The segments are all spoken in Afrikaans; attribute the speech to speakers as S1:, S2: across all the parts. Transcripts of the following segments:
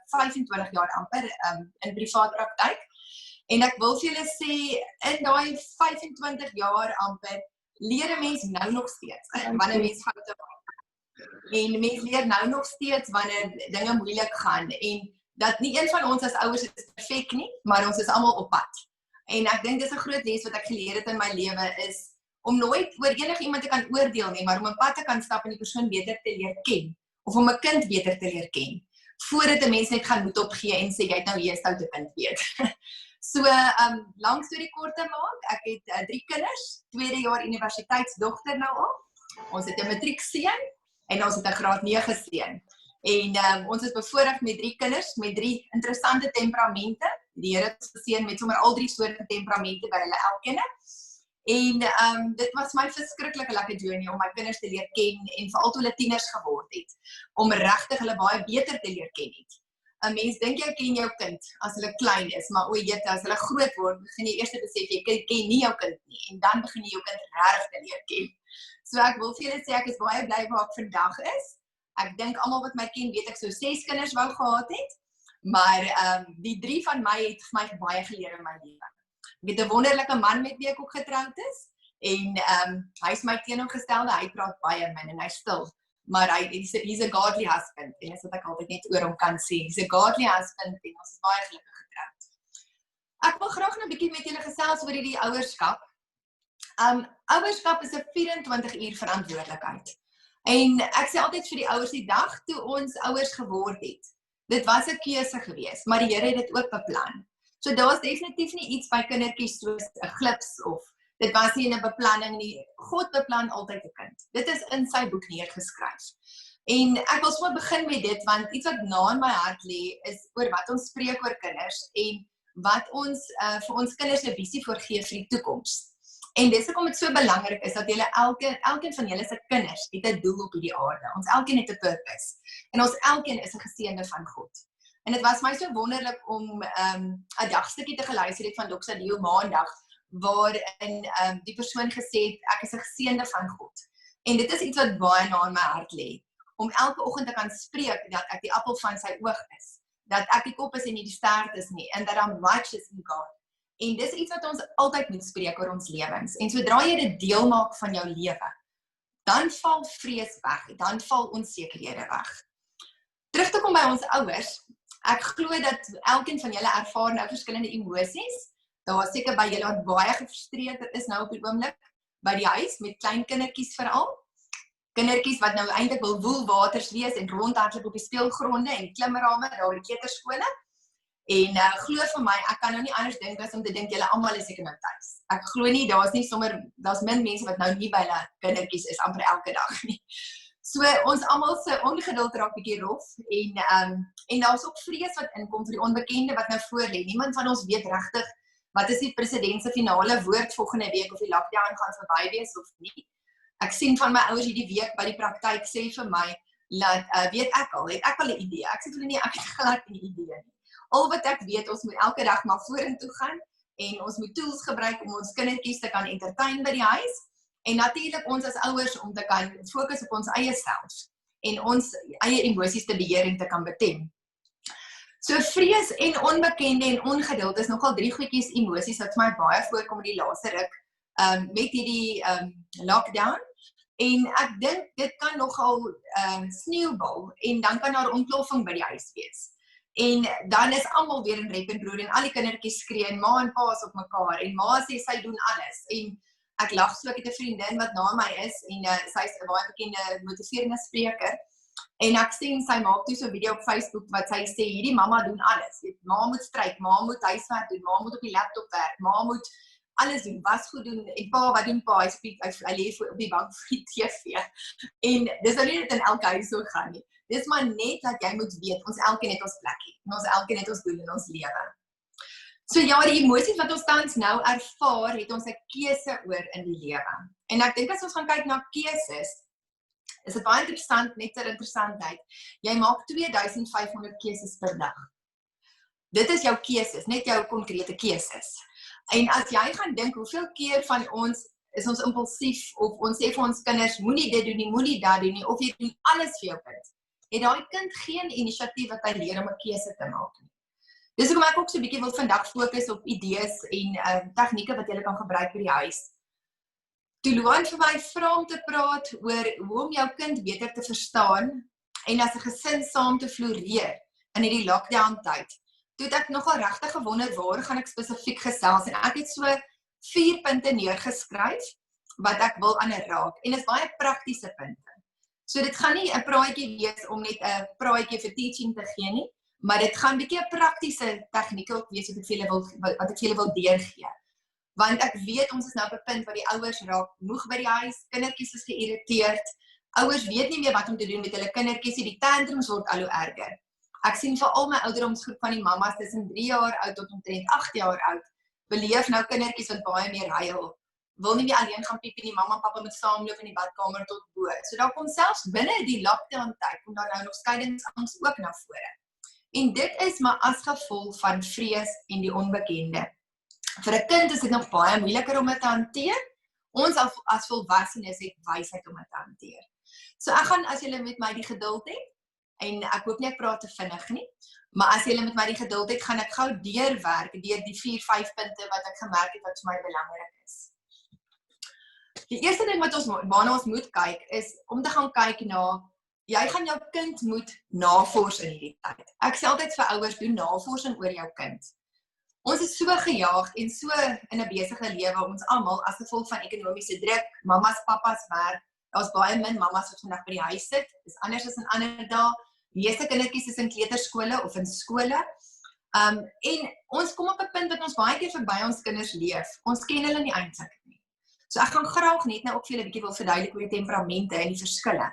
S1: 25 jaar amper in privaat praktyk. En ek wil vir julle sê, in daai 25 jaar amper, leer 'n mens nou nog steeds, wanneer mens foute maak. En mens leer nou nog steeds wanneer dinge moeilik gaan, en dat nie een van ons as ouers is perfek nie, maar ons is almal op pad. En ek dink dis 'n groot les wat ek geleer het in my lewe, is om nooit oor iemand te kan oordeel nie, maar om 'n pad te kan stap en die persoon beter te leer ken, of om 'n kind beter te leer ken, voordat 'n mens net gaan moed opgee en sê, jy het nou hier 'n stoute kind weet. So, lang storie kort te maak, ek het 3 kinders, tweede jaar universiteitsdogter nou al, ons het 'n matriekseun, en ons het 'n graad 9 seun. En ons is bevoorreg met 3 kinders, met 3 interessante temperamente. Die Here het geseën met sommer al 3 soorte temperamente by hulle elkeen. En dit was my verskriklike lekker journey om my kinders te leer ken, en veral toe hulle tieners geword het, om regtig hulle baie beter te leer ken het. 'n Mens dink jy ken jou kind as hulle klein is, maar o jette, as hulle groot word, begin jy eers te besef, jy ken nie jou kind nie, en dan begin jy jou kind regtig te leer ken. So ek wil vir julle sê, ek is baie bly waar ek vandag is. Ek dink almal wat my ken, weet ek so 6 kinders wou gehad het, maar die 3 van my het vir my baie geleer in my lewe. Ek het 'n wonderlike man met wie ek ook getroud is, en hy is my teenoorgestelde, hy praat baie min en hy stil, maar he's a godly husband, en dis wat ek altyd net oor hom kan sê, he's a godly husband, en ons is baie gelukkig getroud. Ek wil graag nou 'n bietjie met julle gesels oor hierdie ouerskap. Ouerskap is 'n 24 uur verantwoordelikheid. En ek sê altyd vir die ouers, die dag toe ons ouers geword het, dit was 'n keuse gewees, maar die Here het dit ook beplan. So daar is definitief nie iets by kindertjies soos 'n glips, of dit was nie in 'n beplanning nie. God beplan altyd 'n kind. Dit is in sy boek neergeskryf. En ek wil sommer begin met dit, want iets wat na in my hart lê, is oor wat ons spreek oor kinders, en wat ons vir ons kinders 'n visie voorgee vir die toekoms. En dis hoekom dit so belangrik is, dat elkeen van julle se kinders het 'n doel op hierdie aarde. Ons elkeen het 'n purpose. En ons elkeen is 'n geseënde van God. En dit was my so wonderlik om 'n dagstukkie te geluister het van Dr. Dio Maandag, waarin die persoon gesê het, ek is 'n geseënde van God. En dit is iets wat baie na in my hart lê, om elke oggend te kan spreek dat ek die appel van sy oog is, dat ek die kop is en nie die stert is nie, and that I'm righteous in God. En dis iets wat ons altyd moet spreek oor ons lewens. En sodra jy dit deel maak van jou lewe, dan val vrees weg, dan val onsekerhede weg. Terug te kom by ons ouers, ek glo dat elkeen van julle ervaar nou verskillende emosies. Daar is seker by julle wat baie gefrustreerd is nou op die oomblik, by die huis, met klein kindertjies veral. Kindertjies wat nou eintlik wil woelwaters wees en rondhardloop op die speelgronde en klimrame daar by die kleuterskole. En glo vir my, ek kan nou nie anders dink as om te dink, julle almal is seker nou tuis. Ek glo nie, daar's min mense wat nou nie by hulle kindertjies is amper elke dag nie. So ons almal se ongeduld raak bietjie rof, en daar's ook vrees wat inkom vir die onbekende wat nou voor lê. Niemand van ons weet regtig wat is die president se finale woord volgende week, of die lockdown gaan verby wees of nie. Ek sien van my ouers hierdie week by die praktyk sê vir my, het ek al 'n idee. Ek sê vir hulle nie, ek het glad nie idee nie. Al wat ek weet, ons moet elke dag maar vorentoe gaan, en ons moet tools gebruik om ons kindertjies te kan entertain by die huis, en natuurlik ons as ouers om te kan fokus op ons eie self, en ons eie emosies te beheer en te kan betem. So vrees en onbekende en ongeduld is nogal 3 goedjies emosies wat vir my baie voorkom in die laaste ruk, met hierdie lockdown, en ek dink dit kan nogal sneeubal, en dan kan daar ontploffing by die huis wees. En dan is almal weer in rep en roer, en al die kindertjies skree, en ma en pa is op mekaar, en ma sê sy doen alles, en ek lag so, ek het 'n vriendin wat na my is, en sy is 'n baie bekende motiverende spreker, en ek sien sy maak toe so 'n video op Facebook wat sy sê, hierdie mamma doen alles, ma moet stryk, ma moet huiswerk doen, ma moet op die laptop werk, ma moet alles doen, wasgoed doen, en pa, wat doen pa, hy lê op die bank vir die TV, en dis nou nie dit in elke huis so gaan nie. Dis maar net dat jy moet weet, ons elkeen het ons plekkie, en ons elkeen het ons doel in ons lewe. So ja, die emosies wat ons tans nou ervaar, het ons 'n keuse oor in die lewe. En ek dink as ons gaan kyk na keuses, is dit baie interessant, net ter interessantheid, jy maak 2500 keuses per dag. Dit is jou keuses, net jou konkrete keuses. En as jy gaan dink, hoeveel keer van ons is ons impulsief, of ons sê vir ons kinders, moenie dit doen nie, moenie dat doen nie, of jy doen alles vir jou kind. het daai kind geen inisiatief wat hy leer om 'n keuse te maak nie. Dis hoekom ek ook so 'n bietjie wil vandag fokus op idees en tegnieke wat jy kan gebruik by die huis. Toe Luan vir my vra om te praat oor hoe om jou kind beter te verstaan en as 'n gesin saam te floreer in hierdie lockdown tyd, toe het ek nogal regtig gewonder waar gaan ek spesifiek gesels en ek het so 4 punte neergeskryf wat ek wil aanraak en dit is baie praktiese punte. So dit gaan nie 'n praatjie wees om net 'n praatjie vir teaching te gee nie, maar dit gaan 'n bietjie 'n praktiese tegnieke ook wees wat ek vir julle wil deurgee. Want ek weet ons is nou op 'n punt waar die ouers raak moeg by die huis, kindertjies is geïrriteerd, ouers weet nie meer wat om te doen met hulle kindertjies, die tantrums word al hoe erger. Ek sien veral my ouderdomsgroep van die mammas tussen 3 jaar oud tot omtrent 8 jaar oud, beleef nou kindertjies wat baie meer huil, wil nie meer alleen gaan piepie nie, mamma en pappa moet saamloop in die badkamer tot bo. So daar kom selfs binne die lockdown tyd, kom daar nou nog skeiingsangs ook na vore. En dit is maar as gevolg van vrees en die onbekende. Vir 'n kind is dit nog baie moeiliker om dit te hanteer. Ons as volwassenes het wysheid om dit te hanteer. So ek gaan, as julle met my die geduld het, en ek hoop nie ek praat te vinnig nie, maar as julle met my die geduld het, gaan ek gou deurwerk deur die 4-5 punte wat ek gemerk het wat vir my belangrik is. Die eerste ding waarna ons moet kyk, is om te gaan kyk na, jy gaan jou kind moet navors in hierdie tyd. Ek sê altyd vir ouers, doen navorsing oor jou kind. Ons is so gejaagd en so in 'n besige lewe, ons almal as gevolg van ekonomiese druk, mammas, pappas werk, daar's baie min mammas wat vandag by die huis sit, dis anders as in ander dae, meeste kindertjies is in kleuterskole of in skole, en ons kom op 'n punt dat ons baie keer verby ons kinders leef, ons ken hulle nie eintlik nie. So ek gaan graag net nou ook vir julle 'n bietjie wil verduidelik oor die temperamente en die verskille.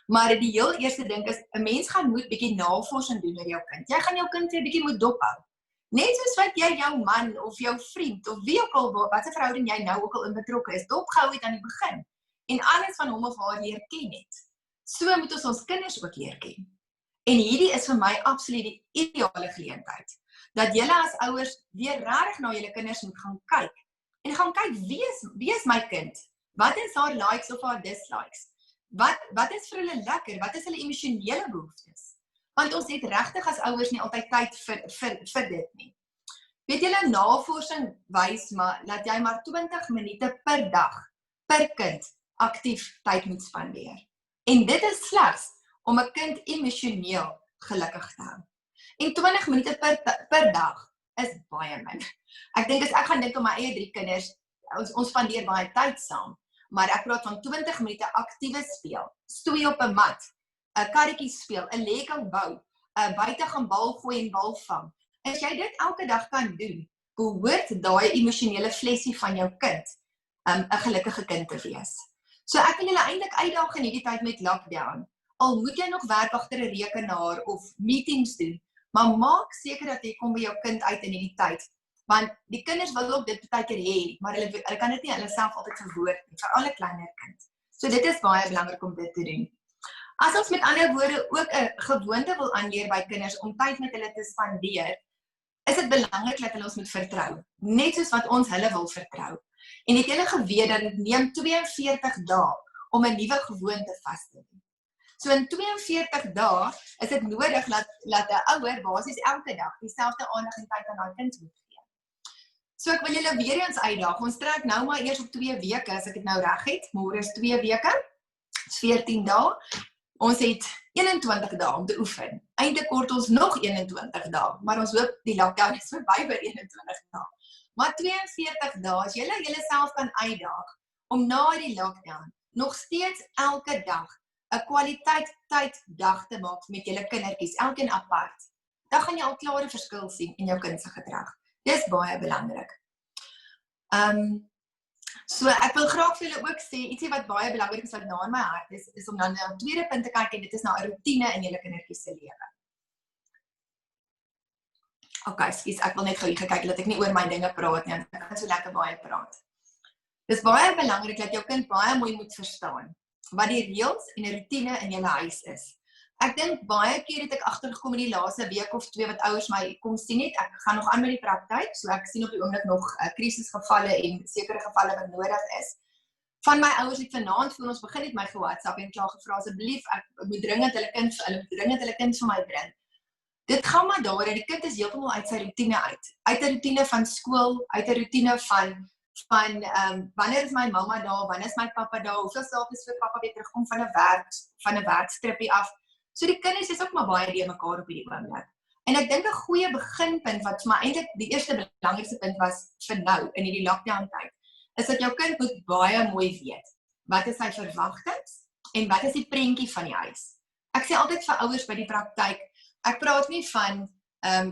S1: Maar die heel eerste ding is, 'n mens gaan moet bietjie navorsing doen oor jou kind. Jy gaan jou kind weer bietjie moet dophou. Net soos wat jy jou man of jou vriend of wie ook al, wat 'n verhouding jy nou ook al in betrokke is, dopgehou het aan die begin en alles van hom of haar leer ken het. So moet ons kinders ook leer ken. En hierdie is vir my absoluut die ideale geleentheid, dat julle as ouers weer regtig na julle kinders moet gaan kyk en gaan kyk, wie is my kind? Wat is haar likes of haar dislikes? Wat is vir hulle lekker? Wat is hulle emosionele behoeftes? Want ons het regtig as ouers nie altyd tyd vir dit nie. Weet julle, navorsing wys maar dat jy maar 20 minute per dag, per kind, aktief tyd moet spandeer. En dit is slegs om 'n kind emosioneel gelukkig te hou. En 20 minute per dag is baie min. Ek dink as ek gaan dink om my eie 3 kinders, ons spandeer baie tyd saam, maar ek praat van 20 minute aktiewe speel, stoei op 'n mat, 'n karretjie speel, 'n Lego bou, 'n buite gaan bal gooi en bal vang. As jy dit elke dag kan doen, behoort daai emosionele flessie van jou kind 'n gelukkige kind te wees. So ek wil julle eintlik uitdaag in hierdie tyd met lockdown. Al moet jy nog werk agter 'n rekenaar of meetings doen, maar maak seker dat jy kom by jou kind uit in hierdie tyd. Want die kinders wil ook dit baie keer hê, maar hulle kan dit nie hulle self altyd verwoord nie, veral 'n kleiner kind. So dit is baie belangrik om dit te doen. As ons met ander woorde ook 'n gewoonte wil aanleer by kinders om tyd met hulle te spandeer, is dit belangrik dat hulle ons moet vertrou, net soos wat ons hulle wil vertrou. En het julle geweet dat dit neem 42 dae om 'n nuwe gewoonte vas te doen. So in 42 dae is dit nodig dat 'n ouer basies elke dag dieselfde aandag en tyd aan haar kind moet gee. So ek wil julle weer eens uitdaag. Ons trek nou maar eers op 2 weke, as ek dit nou reg het. Môre is 2 weke. Dis 14 dae. Ons het 21 dae om te oefen. Eintlik kort ons nog 21 dae, maar ons hoop die lockdown is verby by 21 dae. Maar 42 dae, as julle julleself kan uitdaag om na die lockdown nog steeds elke dag 'n kwaliteit tyd dag te maak met julle kindertjies, elkeen apart, dan gaan jy al klare verskil sien in jou kind se gedrag. Dis baie belangrik. So ek wil graag vir julle ook sê, ietsie wat baie belangrik is wat na in my hart is om dan na 'n tweede punt te kyk en dit is na 'n roetine in julle kindertjies se lewe. Okay, skus, ek wil net gou hier kyk dat ek nie oor my dinge praat nie, ek kan so lekker baie praat. Dis baie belangrik dat jou kind baie mooi moet verstaan wat die reëls en 'n roetine in julle huis is. Ek dink baie keer het ek agtergekom in die laaste week of 2 wat ouers my kom sien het. Ek gaan nog aan met die praktyk, so ek sien op die oomblik nog krisisgevalle en sekere gevalle wat nodig is. Van my ouers het vanaand voor ons begin het my ge-WhatsApp en klaar gevra asseblief ek moet dringend hulle kind vir my bring. Dit gaan maar daar en die kind is heeltemal uit sy roetine uit 'n roetine van skool, uit 'n roetine van wanneer is my mamma daar, wanneer is my pappa daar, hoeveel slaap is vir pappa weer terugkom van 'n werkstripie af. So die kinders is ook maar baie die mekaar op hierdie oomblik. En ek dink 'n goeie beginpunt wat vir my eintlik die eerste belangrikste punt was vir nou in hierdie lockdown tyd, is dat jou kind moet baie mooi weet wat is sy verwagtings en wat is die prentjie van die huis. Ek sê altyd vir ouers by die praktyk, ek praat nie van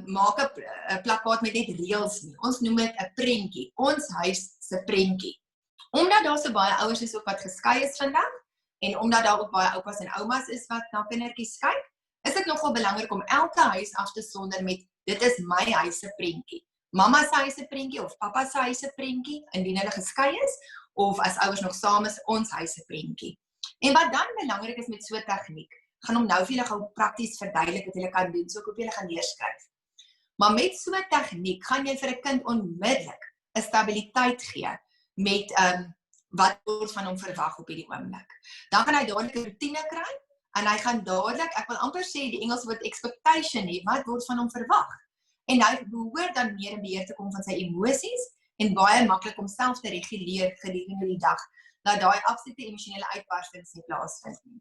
S1: maak 'n plakkaat met net reëls nie. Ons noem dit 'n prentjie, ons huis se prentjie. Omdat daar so baie ouers is ook wat geskei is vandag en omdat daar ook baie oupas en oumas is wat na kindertjies kyk, is dit nogal belangrik om elke huis af te sonder met dit is my huis se prentjie. Mamma se huis se prentjie of pappa se huis se prentjie indien hulle geskei is of as ouers nog saam is, ons huis se prentjie. En wat dan belangrik is met so 'n tegniek, gaan hom nou vir julle gou prakties verduidelik wat julle kan doen, so ek hoop julle gaan neerskryf. Maar met so 'n tegniek gaan jy vir 'n kind onmiddellik 'n stabiliteit gee met wat word van hom verwag op hierdie oomblik. Dan kan hy dadelik 'n roetine kry en hy gaan dadelik, ek wil amper sê die Engels woord expectation hê, wat word van hom verwag. En hy behoort dan meer in beheer te kom van sy emosies en baie maklik om self te reguleer gedurende die dag, dat daai absolute emosionele uitbarstings nie plaasvind nie.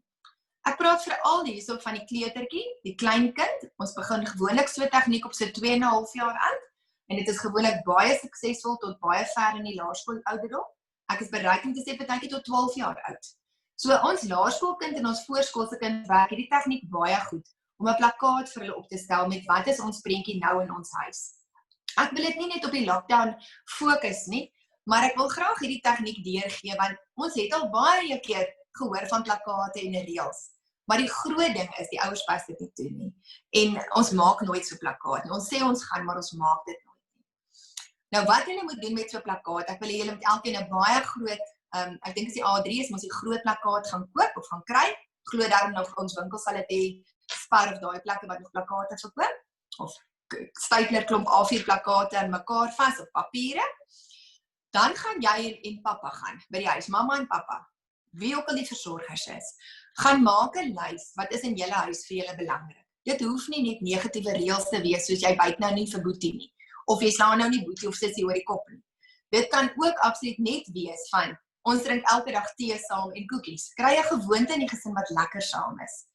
S1: Ek praat veral hierso van die kleutertjie, die klein kind. Ons begin gewoonlik so 'n tegniek op so 2,5 jaar oud en dit is gewoonlik baie suksesvol tot baie ver in die laerskoolouderdom. Ek is bereid om te sê partytjie tot 12 jaar oud. So ons laerskoolkind en ons voorskoolse kind werk hierdie tegniek baie goed om 'n plakkaat vir hulle op te stel met wat is ons prentjie nou in ons huis. Ek wil dit nie net op die lockdown fokus nie, maar ek wil graag hierdie tegniek deurgee want ons het al baie keer gehoor van plakate en reëls. Maar die groot ding is, die ouers pas dit nie toe nie. En ons maak nooit so plakkaat nie. Ons sê ons gaan, maar ons maak dit nooit nie. Nou wat julle moet doen met so plakkaat, ek wil hê julle moet elkeen 'n baie groot, ek dink as die A3 is, moet jy groot plakkaat gaan koop of gaan kry. Glo daarom nou ons winkel sal dit hê, Spar of daai plekke wat nog plakate verkoop, of Stapler klomp A4 plakate aan mekaar vas op papiere. Dan gaan jy en pappa gaan by die huis, mamma en pappa. Wie ook al die versorgers is, gaan maak 'n lys wat is in julle huis vir julle belangrik. Dit hoef nie net negatiewe reëls te wees soos jy byt nou nie vir Boetie nie, of jy slaan nou nie Boetie of Sissie oor die kop nie. Dit kan ook absoluut net wees van, ons drink elke dag tee saam en koekies. Kry 'n gewoonte in die gesin wat lekker saam is.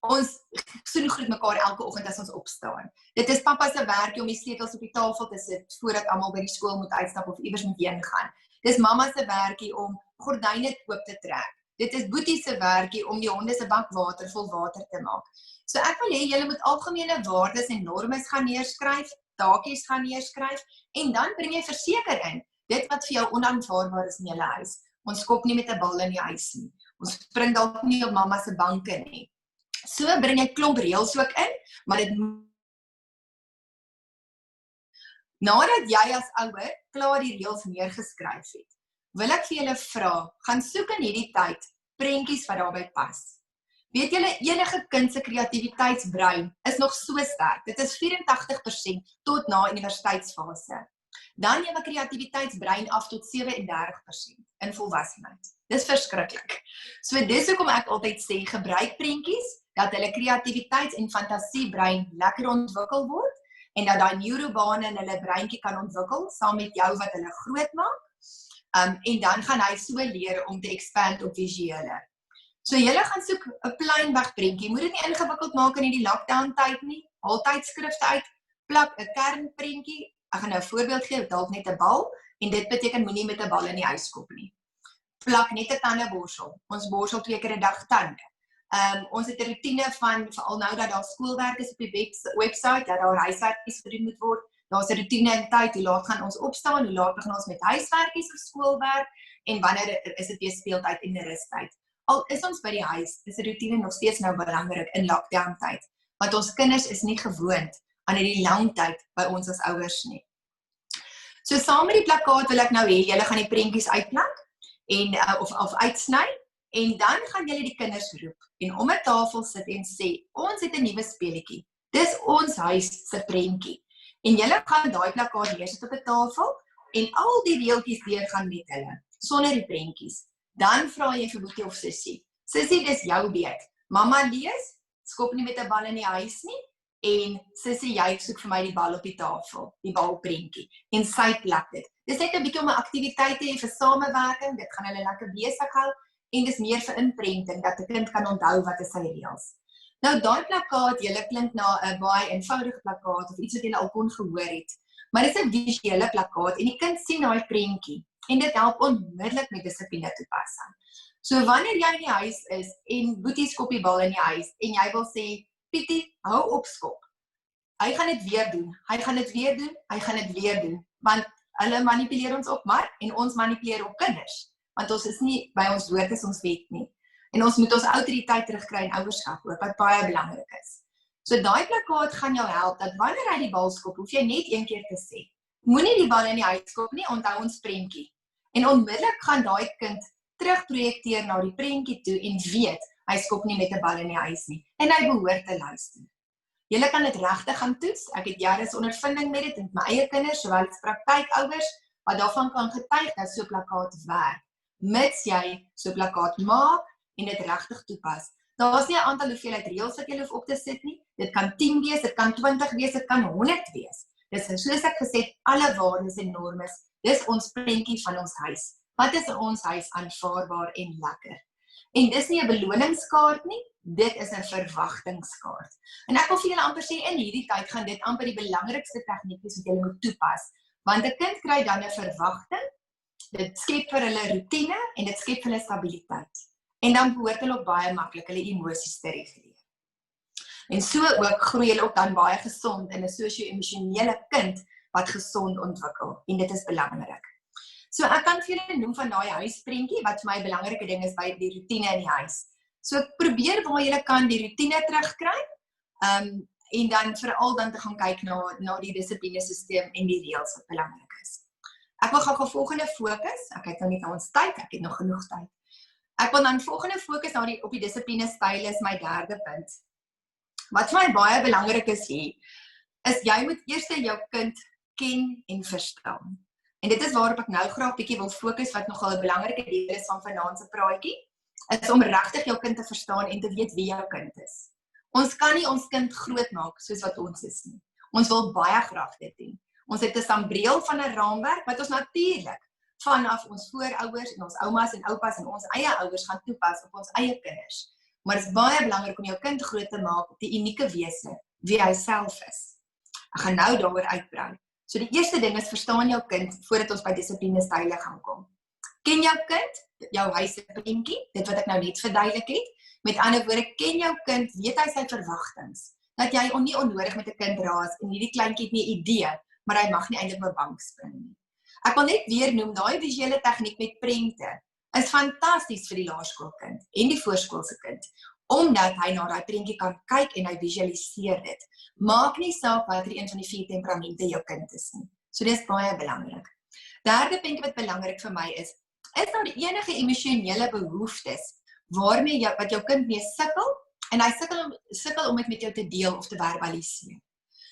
S1: Ons soen groet mekaar elke oggend as ons opstaan. Dit is pappa se werkie om die sleutels op die tafel te sit voordat almal by die skool moet uitstap of iewers moet heen gaan. Dis mamma se werkie om gordyne oop te trek. Dit is Boetie se werkie om die honde se bak water vol water te maak. So ek wil hê julle moet algemene waardes en normes gaan neerskryf, taakies gaan neerskryf en dan bring jy verseker in dit wat vir jou onaanvaarbaar is in julle huis. Ons skop nie met 'n bal in die huis nie. Ons spring dalk nie op mamma se banke nie. So bring jy klomp reëls ook in, maar dit nadat jy as ouer klaar die reëls neergeskryf het, wil ek vir julle vra, gaan soek in hierdie tyd prentjies wat daarbey pas. Weet julle, enige kind se kreatiwiteitsbrein is nog so sterk. Dit is 84% tot na universiteitsfase. Dan neem 'n kreatiwiteitsbrein af tot 37% in volwassenheid. Dis verskriklik. So dis hoekom ek altyd sê, gebruik prentjies, dat hulle kreatiwiteits- en fantasiebrein lekker ontwikkel word, en dat daai neurobane in hulle breintjie kan ontwikkel, saam met jou wat hulle groot maak, en dan gaan hy so leer om te expand op visuele. So julle gaan soek 'n pleinweg prentjie, moet dit nie ingewikkeld maak in hierdie lockdown tyd nie, haal tydskrifte uit, plak 'n kernprentjie, ek gaan nou 'n voorbeeld gee, dalk net 'n bal, en dit beteken moenie met 'n bal in die huis skop nie. Plak net 'n tandeborsel, ons borsel 2 keer 'n dag tande. Ons het 'n roetine van, veral nou dat daar skoolwerk is op die website, dat daar huiswerkies gedoen moet word, daar's 'n roetine in tyd, hoe laat gaan ons opstaan, hoe laat begin ons met huiswerkies of skoolwerk, en wanneer is dit weer speeltyd en rustyd. Al is ons by die huis, is 'n roetine nog steeds nou belangrik in lockdown tyd, want ons kinders is nie gewoond aan hierdie lang tyd by ons as ouers nie. So saam met die plakkaat wil ek nou hê, julle gaan die prentjies uitplak, en of uitsny, en dan gaan julle die kinders roep, en om 'n tafel sit en sê, ons het 'n nuwe speletjie, dis ons huis se prentjie, en julle gaan daai plakkaat neersit op 'n tafel, en al die reeltjies deur gaan met hulle. sonder die prentjies. Dan vra jy vir boetie of sussie. Sussie, dis jou beurt. Mamma lees, skop nie met 'n bal in die huis nie, en sussie, jy soek vir my die bal op die tafel, die balprentjie, en sy plak dit. Dis net 'n bietjie om 'n aktiwiteit te hê vir samewerking, dit gaan hulle lekker besig hou, en dis meer vir inprenting, dat 'n kind kan onthou wat is sy reëls. Nou, daai plakkaat, julle klink na 'n baie eenvoudige plakkaat, of iets wat julle al kon gehoor het, maar dis 'n visuele plakkaat, en die kind sien daai prentjie, en dit help onmiddellik met dissipline toepassing. So wanneer jy in die huis is, en boetie skop die bal in die huis, en jy wil sê, Pietie, hou op skop. Hy gaan dit weer doen, hy gaan dit weer doen, hy gaan dit weer doen, want hulle manipuleer ons ook maar, en ons manipuleer ook kinders, want ons is nie by ons woord is ons wet nie, en ons moet ons autoriteit terugkry in ouerskap ook, wat baie belangrik is. So daai plakkaat gaan jou help, dat wanneer hy die bal skop, hoef jy net een keer te sê, moenie die bal in die huis skop nie, onthou ons prentjie, en onmiddellik gaan daai kind terugprojekteer na die prentjie toe, en weet, hy skop nie met 'n bal in die huis nie, en hy behoort te luister. Julle kan dit regtig gaan toets, ek het jare se ondervinding met dit, met my eie kinders, sowel as praktykouers, wat daarvan kan getuig dat so 'n plakkaat werk, mits jy so 'n plakkaat maak, en dit regtig toepas. Daar is nie 'n aantal hoeveelheid reëls wat jy hoef op te sit nie, dit kan 10 wees, dit kan 20 wees, dit kan 100 wees. Dis soos ek gesê het, alle waardes en normes, dis ons prentjie van ons huis. Wat is in ons huis aanvaarbaar en lekker? En dis nie 'n beloningskaart nie, dit is 'n verwagtingskaart. En ek wil vir julle amper sê, in hierdie tyd gaan dit amper die belangrikste tegniek wees wat julle moet toepas, want 'n kind kry dan 'n verwagting, dit skep vir hulle rotine, en dit skep vir hulle stabiliteit. En dan behoort hulle ook baie maklik hulle emosies te reguleer. En so ook groei hulle ook dan baie gesond in 'n sosio-emosionele kind wat gesond ontwikkel, en dit is belangrik. So ek kan vir julle noem van daai huisprentjie, wat vir my 'n belangrike ding is by die rotine in die huis. So probeer waar julle kan die rotine terugkry, en dan veral dan te gaan kyk na die dissiplinesisteem en die reëls wat belangrik is. Ek wil gou volgende fokus, ek kyk nou net na ons tyd, ek het nog genoeg tyd. Ek wil dan volgende fokus op die dissiplinestyl is my derde punt. Wat vir my baie belangrik is hier, is jy moet eers jou kind ken en verstaan. En dit is waarop ek nou graag bietjie wil fokus, wat nogal 'n belangrike deel is van vanaand se praatjie, is om regtig jou kind te verstaan en te weet wie jou kind is. Ons kan nie ons kind groot maak soos wat ons is nie. Ons wil baie graag dit doen. Ons het 'n sambreel van 'n raamwerk wat ons natuurlik vanaf ons voorouers en ons oumas en oupas en ons eie ouers gaan toepas op ons eie kinders. Maar dit is baie belangrik om jou kind groot te maak op die unieke wese, wie hy self is. Ek gaan nou daaroor uitbrei. So die eerste ding is, verstaan jou kind voordat ons by dissiplinestyle gaan kom. Ken jou kind, jou huisprentjie, dit wat ek nou net verduidelik het. Met ander woorde, ken jou kind, weet hy sy verwagtings. Dat jy nie onnodig met 'n kind raas en hierdie kleintjie het nie 'n idee, maar hy mag nie eintlik op 'n bank spring nie. Ek wil net weer noem, daai visuele tegniek met prente is fantasties vir die laerskoolkind en die voorskoolse kind, omdat hy na daai prentjie kan kyk en hy visualiseer dit. Maak nie saak watter een van die 4 temperamente jou kind is nie. So dis baie belangrik. Derde punt wat belangrik vir my is daar enige emosionele behoeftes waarmee wat jou kind mee sukkel, en hy sukkel om dit met jou te deel of te verbaliseer.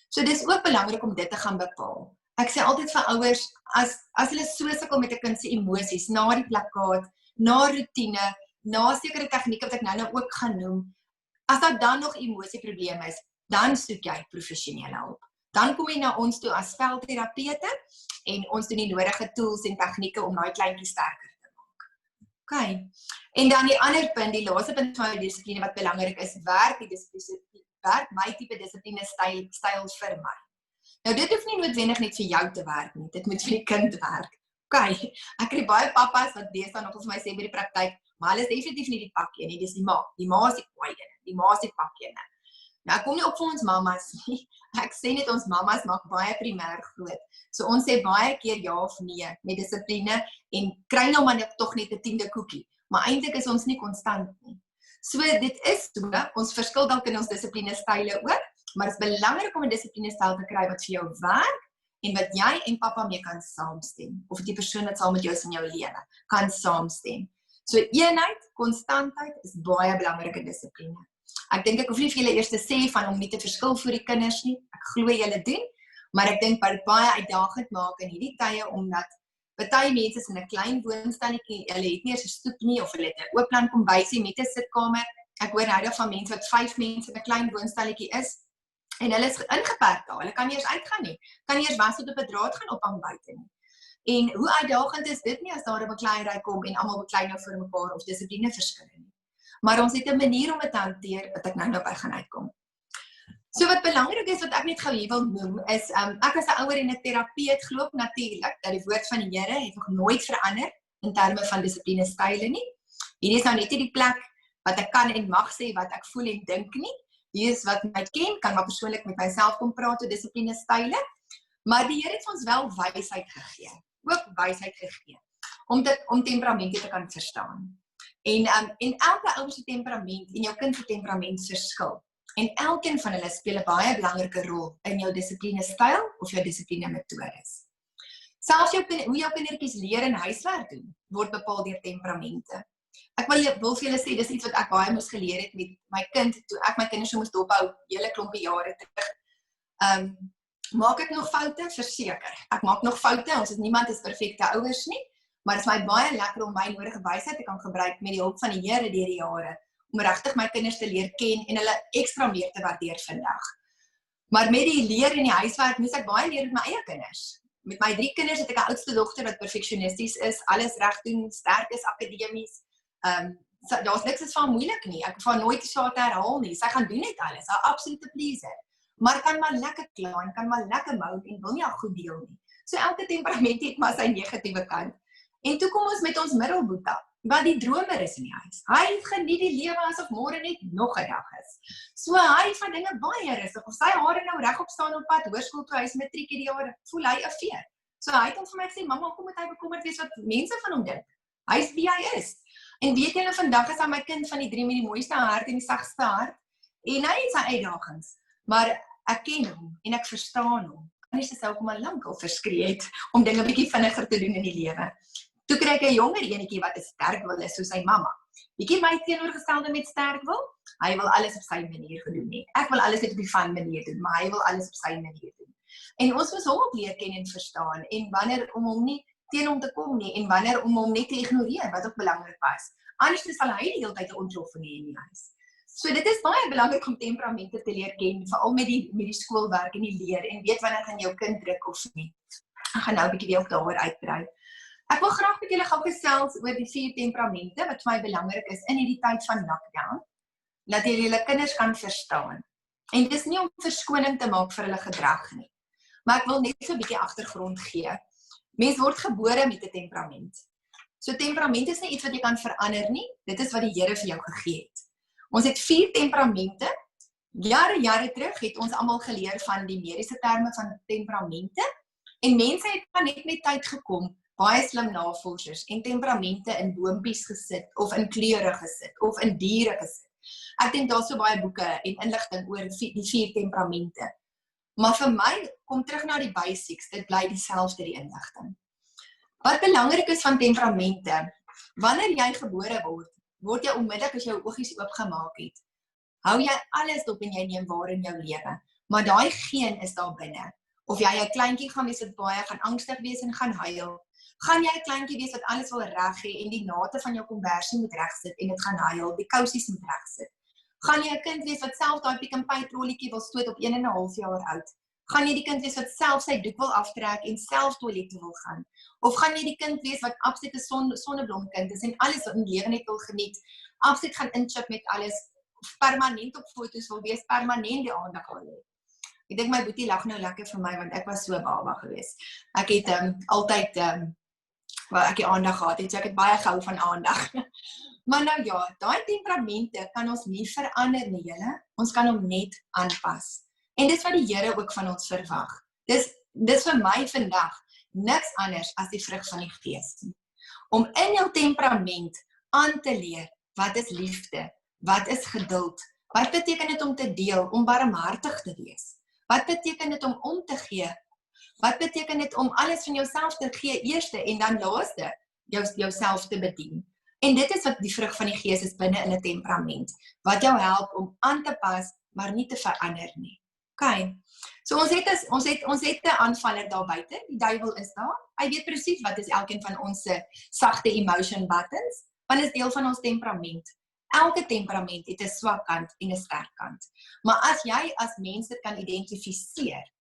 S1: So dis ook belangrik om dit te gaan bepaal. Ek sê altyd vir ouers, as hulle so sukkel met 'n kind se emosies, na die plakkaat, na rotine, na sekere tegnieke wat ek nou ook gaan noem, as daar dan nog emosieprobleme is, dan soek jy professionele hulp. Dan kom jy na ons toe as spelterapeute en ons doen die nodige tools en tegnieke om daai kleintjie sterker te maak. OK. En dan die ander punt, die laaste punt van die dissipline wat belangrik is, werk my tipe dissipline styl vir my. Nou dit hoef nie noodwendig net vir jou te werk nie, dit moet vir die kind werk. OK, ek kry baie pappas wat deesdae nog vir my sê by die praktyk, maar hulle is definitief nie die pak een nie, dis die ma. Die ma is die kwaai een, die ma is die pak een. Nou ek kom nie op vir ons mamas nie, ek sê net ons mamas maak baie primêr groot. So ons sê baie keer ja of nee met dissipline en kry nou maar tog net 'n 10de koekie, maar eintlik is ons nie konstant nie. So dit is so, ons verskil dalk in ons dissiplinestyle ook, maar dit is belangrik om 'n dissiplinestyl te kry wat vir jou werk en wat jy en pappa mee kan saamstem, of die persoon wat saam met jou is in jou lewe, kan saamstem. So eenheid, konstantheid is baie belangrike dissipline. Ek dink ek hoef nie vir julle eers te sê van om nie te verskil vir die kinders nie, ek glo julle doen, maar ek dink wat dit baie uitdagend maak in hierdie tye, omdat Party mense is in 'n klein woonstelletjie, hulle het nie eers 'n stoep nie of hulle het 'n oopplan kombuisie met 'n sitkamer. Ek hoor nou van mense wat 5 mense in 'n klein woonstelletjie is en hulle is ingeperk daar. Hulle kan nie eers uitgaan nie. Kan nie eers was tot op 'n draad gaan ophang buite nie. En hoe uitdagend is dit nie as daar 'n bekleierery kom en almal beklei nou vir mekaar of dissipline verskille nie. Maar ons het 'n manier om dit te hanteer wat ek nou by gaan uitkom. So wat belangrik is wat ek net gou hier wil noem is ek as 'n ouer en 'n terapeut glo natuurlik dat die woord van die Here het nog nooit verander in terme van dissipline style nie. Hierdie is nou net nie die plek wat ek kan en mag sê wat ek voel en dink nie. Hier is wat my ken, kan maar persoonlik met myself kom praat oor dissipline style. Maar die Here het ons wel wysheid gegee. Ook wysheid gegee om temperamente te kan verstaan. En elke ouer se temperament en jou kind se temperament verskil. En elkeen van hulle speel 'n baie belangrike rol in jou dissipline styl of jou dissipline metodes. Selfs hoe jou kindertjies leer en huiswerk doen, word bepaal deur temperamente. Ek wil vir julle sê, dis iets wat ek baie moes geleer het met my kind, toe ek my kinders moes dophou, hele klompie jare terug. Maak ek nog foute? Verseker. Ek maak nog foute, niemand is perfekte ouers nie, maar dit is my baie lekker om my nodige wysheid te kan gebruik met die hulp van die Here deur die jare, om regtig my kinders te leer ken en hulle ekstra meer te waardeer vandag. Maar met die leer en die huiswerk moes ek baie leer met my eie kinders. Met my 3 kinders het ek 'n oudste dogter wat perfeksionisties is, alles reg doen, sterk is akademies. Daar's niks is van moeilik nie. Ek hoef nooit te herhaal nie. Sy gaan doen net alles. 'n Absolute pleaser. Maar kan maar lekker kla en kan maar lekker mou en wil nie al goed deel nie. So elke temperament het maar sy negatiewe kant. En toe kom ons met ons middelboeta, wat die dromer is in die huis. Hy geniet die lewe asof môre net nog 'n dag is. So hy van dinge baie rustig. Of sy hare nou regop staan op pad hoërskool toe, hy is matriek hierdie jaar, voel hy 'n veer. So hy het hom vir my gesê, mamma, hoekom moet hy bekommerd wees wat mense van hom dink? Hy is wie hy is. En weet julle, vandag is hy my kind van die 3 met die mooiste hart en die sagste hart. En hy het sy uitdagings. Maar ek ken hom en ek verstaan hom. Anders sou ek hom al lank al verskree het om dinge bietjie vinniger te doen in die lewe. Toe kry ek 'n jonger enetjie wat 'n sterk wil is soos sy mamma. Bietjie my teenoorgestelde met sterk wil. Hy wil alles op sy manier gedoen nie. Ek wil alles net op die van manier doen, maar hy wil alles op sy manier doen. En ons moes hom ook leer ken en verstaan en wanneer om hom nie teen hom te kom nie en wanneer om hom net te ignoreer wat ook belangrik was. Anders sal hy die hele tyd 'n ontploffing hê in die huis. So dit is baie belangrik om temperamente te leer ken, veral met die skoolwerk en die leer en weet wanneer gaan jou kind druk of nie. Ek gaan nou 'n bietjie weer op daaroor uitbrei. Ek wil graag met julle gou gesels oor die 4 temperamente wat vir my belangrik is in hierdie tyd van lockdown, dat julle kinders kan verstaan. En dis nie om verskoning te maak vir hulle gedrag nie, maar ek wil net so 'n bietjie agtergrond gee. Mens word gebore met 'n temperament. So temperament is nie iets wat jy kan verander nie, dit is wat die Here vir jou gegee het. Ons het 4 temperamente. Jare terug het ons almal geleer van die mediese terme van temperamente en mense het maar net met tyd gekom, baie slim navorsers en temperamente in boompies gesit of in kleure gesit of in diere gesit. Ek dink daar's so baie boeke en inligting oor die 4 temperamente. Maar vir my, kom terug na die basics, dit bly dieselfde die inligting. Wat belangrik is van temperamente, wanneer jy gebore word jy onmiddellik as jou oogies oopgemaak het. Hou jy alles dop en jy neem waar in jou lewe, maar daai geen is daar binne. Of jy 'n kleintjie gaan wees wat baie gaan angstig wees en gaan huil. Gaan jy 'n kleintjie wees wat alles wil reg hê en die nate van jou konversie moet regsit en dit gaan huil, die kousies moet regsit. Gaan jy 'n kind wees wat self daai Pick n Pay trolletjie wil stoot op 1,5 jaar oud? Gaan jy die kind wees wat self sy doek wil aftrek en self toilet toe wil gaan? Of gaan jy die kind wees wat absolute sonneblomkind is en alles wat in lewe net wil geniet, absoluut gaan inchip met alles, permanent op foto's wil wees, permanent die aandag wil hê? Ek dink my boetie lag nou lekker vir my want ek was so baba gewees. Ek het altyd ek het aandag gehad en so ek het baie gehou van aandag. Maar nou ja, daai temperamente kan ons nie verander nie, julle. Ons kan hom net aanpas. En dis wat die Here ook van ons verwag. Dis vir my vandag niks anders as die vrug van die Gees. Om in jou temperament aan te leer, wat is liefde, wat is geduld, wat beteken dit om te deel, om barmhartig te wees, wat beteken dit om te gee, wat beteken dit om alles van jouself te gee eerste en dan laaste jouself te bedien. En dit is wat die vrug van die Gees is binne in 'n temperament, wat jou help om aan te pas, maar nie te verander nie. Okay. So ons het 'n aanvaller daar buite. Die duiwel is daar. Hy weet presies wat is elkeen van ons se sagte emotion buttons, want dit is deel van ons temperament. Elke temperament het 'n swak kant en 'n sterk kant. Maar as jy as mens dit kan identifiseer,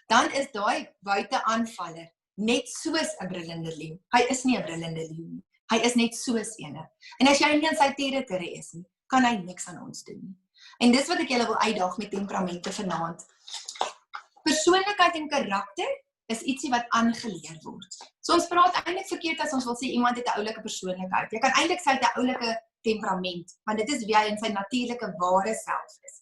S1: dan is daai buiteaanvaller net soos 'n brullende leeu. Hy is nie 'n brullende leeu nie. Hy is net soos eene. En as jy nie in sy territorie is nie, kan hy niks aan ons doen nie. En dis wat ek julle wil uitdaag met temperamente vanaand. Persoonlikheid en karakter is ietsie wat aangeleer word. So ons praat eintlik verkeerd as ons wil sê iemand het 'n oulike persoonlikheid. Jy kan eintlik sê hy het 'n oulike temperament, want dit is wie hy in sy natuurlike ware self is.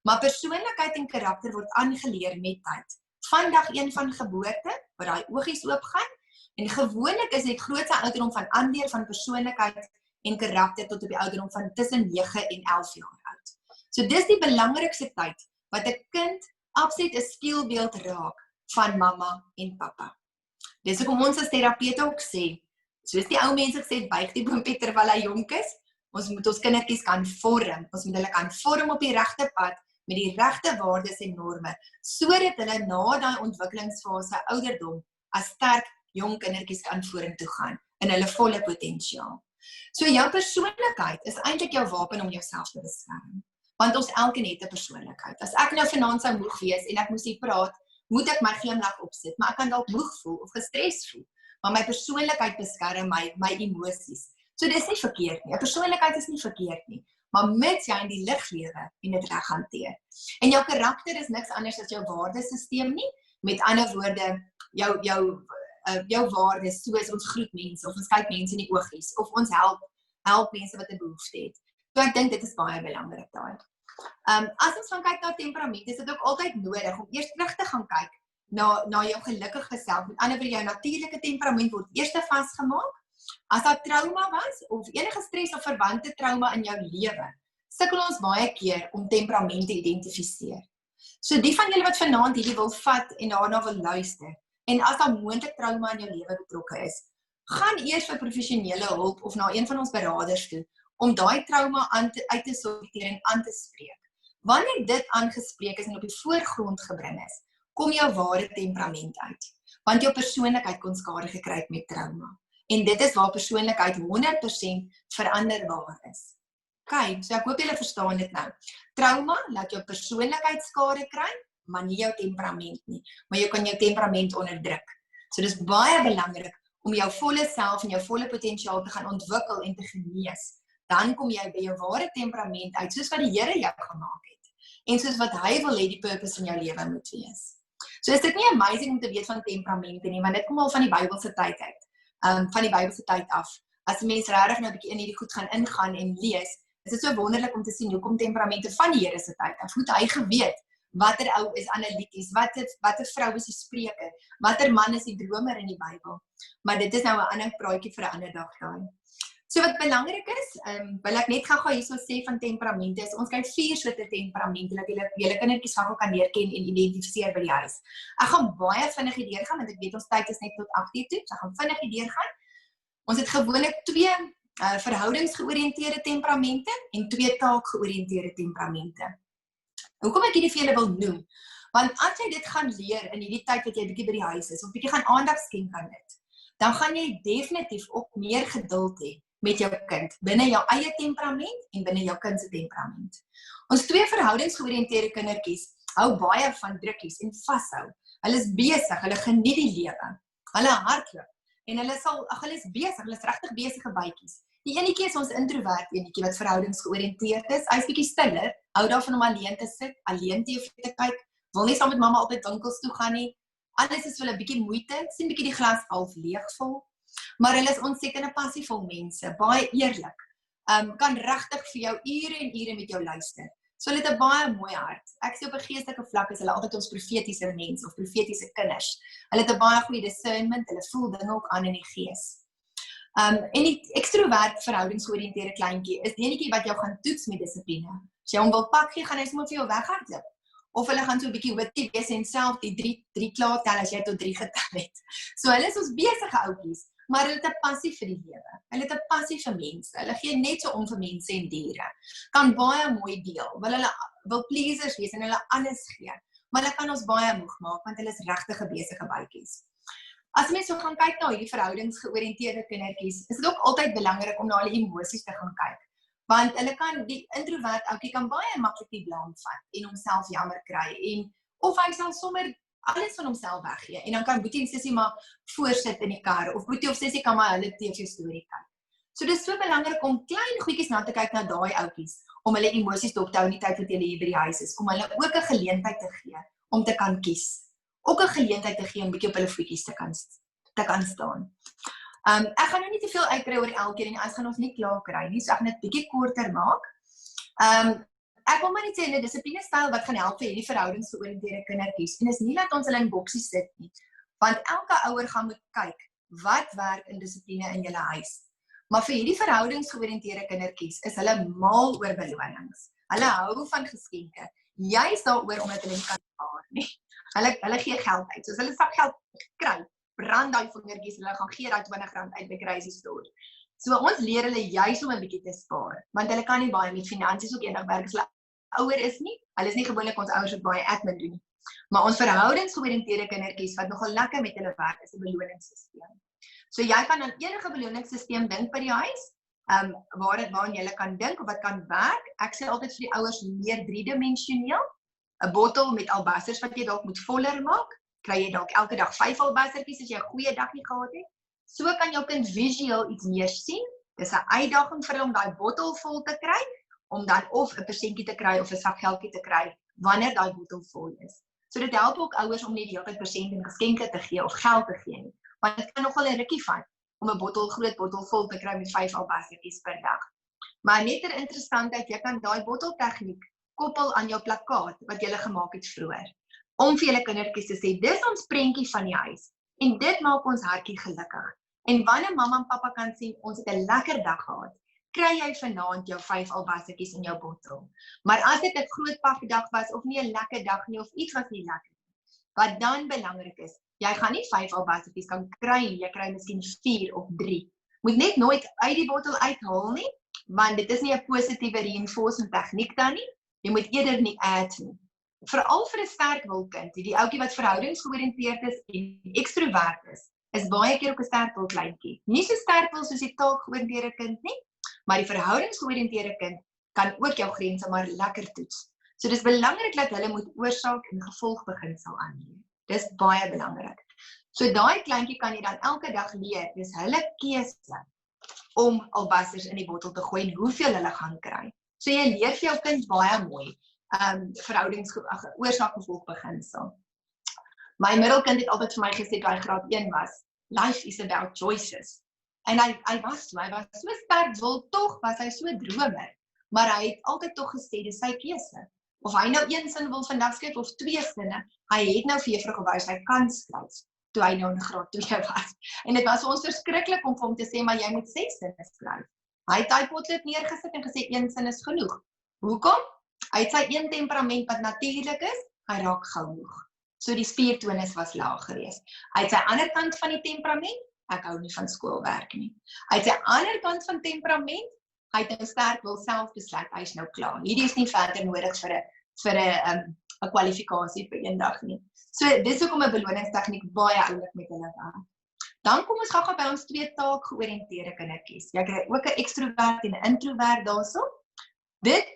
S1: Maar persoonlikheid en karakter word aangeleer met tyd. Van dag 1 van geboorte, waar daai oogies oopgaan, en gewoonlik is die grootste ouderdom van aanleer van persoonlikheid en karakter tot op die ouderdom van tussen 9 en 11 jaar oud. So dis die belangrikste tyd wat 'n kind absoluut 'n spieelbeeld raak van mamma en pappa. Dis hoekom ons as terapeute ook sê, soos die ou mense gesê, buig die boompie terwyl hy jonk is, ons moet ons kindertjies kan vorm, ons moet hulle kan vorm op die regte pad, met die regte waardes en norme, sodat hulle na daai ontwikkelingsfase ouderdom as sterk jong kindertjies kan vorentoe gaan in hulle volle potensiaal. So jou persoonlikheid is eintlik jou wapen om jouself te beskerm. Want ons elkeen het 'n persoonlikheid. As ek nou vanaand sou moeg wees en ek moes hier praat, moet ek my glimlag opsit, maar ek kan dalk moeg voel of gestres voel. Maar my persoonlikheid beskerm my emosies. So dis nie verkeerd nie. 'n Persoonlikheid is nie verkeerd nie, maar mits jy in die lig lewe en dit reg hanteer. En jou karakter is niks anders as jou waardesisteem nie. Met ander woorde, jou waardes, soos ons groet mense of ons kyk mense in die oogies of ons help mense wat 'n behoefte het. So ek dink dit is baie belangrik daai. As ons gaan kyk na temperament, is dit ook altyd nodig om eers terug te gaan kyk na jou gelukkige self. Met ander woorde, jou natuurlike temperament word eers vasgemaak. As daar trauma was of enige stres of verwante trauma in jou lewe, sukkel ons baie keer om temperament te identifiseer. So die van julle wat vanaand hierdie wil vat en daarna wil luister, en as daar moontlik trauma in jou lewe betrokke is, gaan eers vir professionele hulp of na een van ons beraders toe, om daai trauma uit te sorteer en aan te spreek. Wanneer dit aangespreek is en op die voorgrond gebring is, kom jou ware temperament uit. Want jou persoonlikheid kon skade gekry het met trauma. En dit is waar persoonlikheid 100% veranderbaar is. OK, so ek hoop julle verstaan dit nou. Trauma laat jou persoonlikheid skade kry, maar nie jou temperament nie. Maar jy kan jou temperament onderdruk. So dis baie belangrik om jou volle self en jou volle potensiaal te gaan ontwikkel en te genees. Dan kom jy by jou ware temperament uit, soos wat die Here jou gemaak het. En soos wat hy wil hê die purpose in jou lewe moet wees. So is dit nie amazing om te weet van temperamente nie, want dit kom al van die Bybelse tyd uit. Van die Bybelse tyd af. As mense regtig nou 'n bietjie in hierdie goed gaan ingaan en lees, is dit so wonderlik om te sien hoekom temperamente van die Here se tyd af. Hoe hy geweet watter ou is analities, watter vrou is die spreker, watter man is die dromer in die Bybel. Maar dit is nou 'n ander praatjie vir 'n ander dag daai. So wat belangrik is, wil ek net gou hierso sê van temperamente, is ons kry 4 soorte temperamente, dat julle kindertjies gou kan leer ken en identifiseer by die huis. Ek gaan baie vinnig hierdeur gaan, want ek weet ons tyd is net tot 8:00 toe, so ek gaan vinnig hierdeur gaan. Ons het gewoonlik 2 verhoudingsgeoriënteerde temperamente en 2 taakgeoriënteerde temperamente. Hoekom ek hierdie vir julle wil noem? Want as jy dit gaan leer in hierdie tyd wat jy bietjie by die huis is, of bietjie gaan aandag skenk aan dit, dan gaan jy definitief ook meer geduld hê met jou kind, binne jou eie temperament en binne jou kind se temperament. Ons 2 verhoudingsgeoriënteerde kindertjies hou baie van drukkies en vashou. Hulle is besig, hulle geniet die lewe. Hulle hardloop en hulle is besig, hulle is regtig besige bytjies. Die enetjie is ons introvert enetjie wat verhoudingsgeoriënteerd is. Hy's bietjie stiller, hou daarvan om alleen te sit, alleen TV te kyk, wil nie saam met mamma altyd winkels toe gaan nie. Alles is vir hulle bietjie moeite, sien bietjie die glas half leegvol. Maar hulle is ontsettende passievol mense, baie eerlik. Kan regtig vir jou ure en ure met jou luister. So hulle het 'n baie mooi hart. Ek sê op 'n geestelike vlak is hulle altyd ons profetiese mense of profetiese kinders. Hulle het 'n baie goeie discernment, hulle voel dinge ook aan in die gees. En die ekstrovert verhoudingsgeoriënteerde kleintjie is die enetjie wat jou gaan toets met dissipline. As jy hom wil pak gee, gaan hy sommer vir jou weghardloop. Of hulle gaan so 'n bietjie witty wees en self die 3 klaar tel as jy tot 3 getel het. So hulle is ons besige ouetjies, maar hulle het 'n passie vir die lewe. Hulle het 'n passie vir mense. Hulle gee net so om vir mense en diere. Kan baie mooi deel. Hulle wil pleasers wees en hulle alles gee. maar hulle kan ons baie moeg maak, want hulle is regtige besige bytjies. As mens so gaan kyk na hierdie verhoudingsgeoriënteerde kindertjies, is dit ook altyd belangrik om na hulle emosies te gaan kyk. Want hulle kan, die introvert ouetjie kan baie maklik die blame vat en homself jammer kry of hy sal sommer alles van homself weggee en dan kan Boetie en Sissie maar voorsit in die kar of Boetie of Sissie kan maar hulle TV storie kyk. So dis so belangrik om klein goedjies na te kyk na daai ouetjies om hulle emosies dop te hou in die tyd wat hulle hier by die huis is, om hulle ook 'n geleentheid te gee om te kan kies. Ook 'n geleentheid te gee om bietjie op hulle voetjies te kan staan. Ek gaan nou nie te veel uitbrei oor elkeen en anders gaan ons nie klaar kry nie, so ek gaan dit bietjie korter maak. Ek wil maar net sê 'n dissiplinestyl wat gaan help vir hierdie verhoudingsgeoriënteerde kindertjies en is nie dat ons hulle in boksies sit nie, want elke ouer gaan moet kyk wat werk in dissipline in julle huis. Maar vir hierdie verhoudingsgeoriënteerde kindertjies is hulle mal oor belonings. Hulle hou van geskenke. Juist daaroor omdat hulle nie kan spaar nie. Hulle gee geld uit. Soos hulle sak geld kry, brand daai vingertjies en hulle gaan gee daai R20 uit by Crazy Store. So ons leer hulle juist om 'n bietjie te spaar, want hulle kan nie baie met finansies ook eendag werk as hulle ouer is nie. Hulle is nie gewoonlik ons ouers wat baie admin doen nie. Maar ons verhoudingsgeoriënteerde kindertjies wat nogal lekker met hulle werk is 'n beloningssisteem. So jy kan aan enige beloningssisteem dink by die huis, waarin jy kan dink of wat kan werk. Ek sê altyd vir die ouers meer driedimensioneel. 'n Bottel met albasters wat jy dalk moet voller maak, kry jy dalk elke dag 5 albastertjies as jy 'n goeie dag nie gehad het. So kan jou kind visueel iets meer sien. Dis 'n uitdaging vir hulle om daai bottel vol te kry, om dan of 'n persentjie te kry of 'n sak geldjie te kry wanneer daai bottel vol is. So dit help ook ouers om nie die hele tyd persent en geskenke te gee of geld te gee nie, want dit kan nogal 'n rukkie vat om 'n groot bottel vol te kry met 5 albastertjies per dag. Maar net ter interessantheid, jy kan daai botteltegniek koppel aan jou plakkaat wat jy gemaak het vroeër. Om vir julle kindertjies te sê, dis ons prentjie van die huis en dit maak ons hartjie gelukkig. En wanneer mamma en pappa kan sien ons het 'n lekker dag gehad, kry jy vanaand jou 5 albastertjies in jou bottel. Maar as dit 'n groot pafdag was of nie 'n lekker dag nie of iets was nie lekker nie, wat dan belangrik is, jy gaan nie 5 albastertjies kan kry nie, jy kry miskien 4 of 3. Moet net nooit uit die bottel uithaal nie, want dit is nie 'n positiewe reinforcement tegniek dan nie. Jy moet eerder nie add nie. Veral vir 'n sterk wilkind, die ouetjie wat verhoudingsgeoriënteerd is en ekstrovert is baie keer ook 'n sterk wil kleintjie. Nie so sterk wil soos die taakgeoriënteerde kind nie, maar die verhoudingsgeoriënteerde kind kan ook jou grense maar lekker toets. So dis belangrik dat hulle moet oorsaak en gevolg beginsel aanleer. Dis baie belangrik. So daai kleintjie kan jy dan elke dag leer, dis hulle keuse om albasters in die bottel te gooi en hoeveel hulle gaan kry. So jy leer vir jou kind baie mooi oorsaak-gevolg beginsel. My middelkind het altyd vir my gesê toe hy graad 1 was, life is about choices. En hy was so sterk wil, tog was hy so dromer, maar hy het altyd tog gesê, dis sy keuse. Of hy nou 1 sin wil vandag skryf of 2 sinne, hy het nou vir juffrou gewys, hy kan skryf, toe hy nou in graad 2 was. En dit was ons verskriklik om vir hom te sê, maar jy moet 6 sinne skryf. Hy het daai potlood neergesit en gesê, 1 sin is genoeg. Hoekom? Hy het sy een temperament wat natuurlik is, hy raak gou moeg. So die spiertonus was laag geweest. Hy het sy ander kant van die temperament, ek hou nie van skoolwerk nie. Hy het sy ander kant van temperament, hy het nou sterk wil self besluit, hy is nou klaar. Hierdie is nie verder nodig vir 'n kwalifikasie vir eendag nie. So dis hoekom 'n beloningstegniek baie oulik met hulle werk. Dan kom ons gou by ons 2 taakgeoriënteerde kindertjies. Jy kry ook 'n ekstrovert en 'n introvert daarso.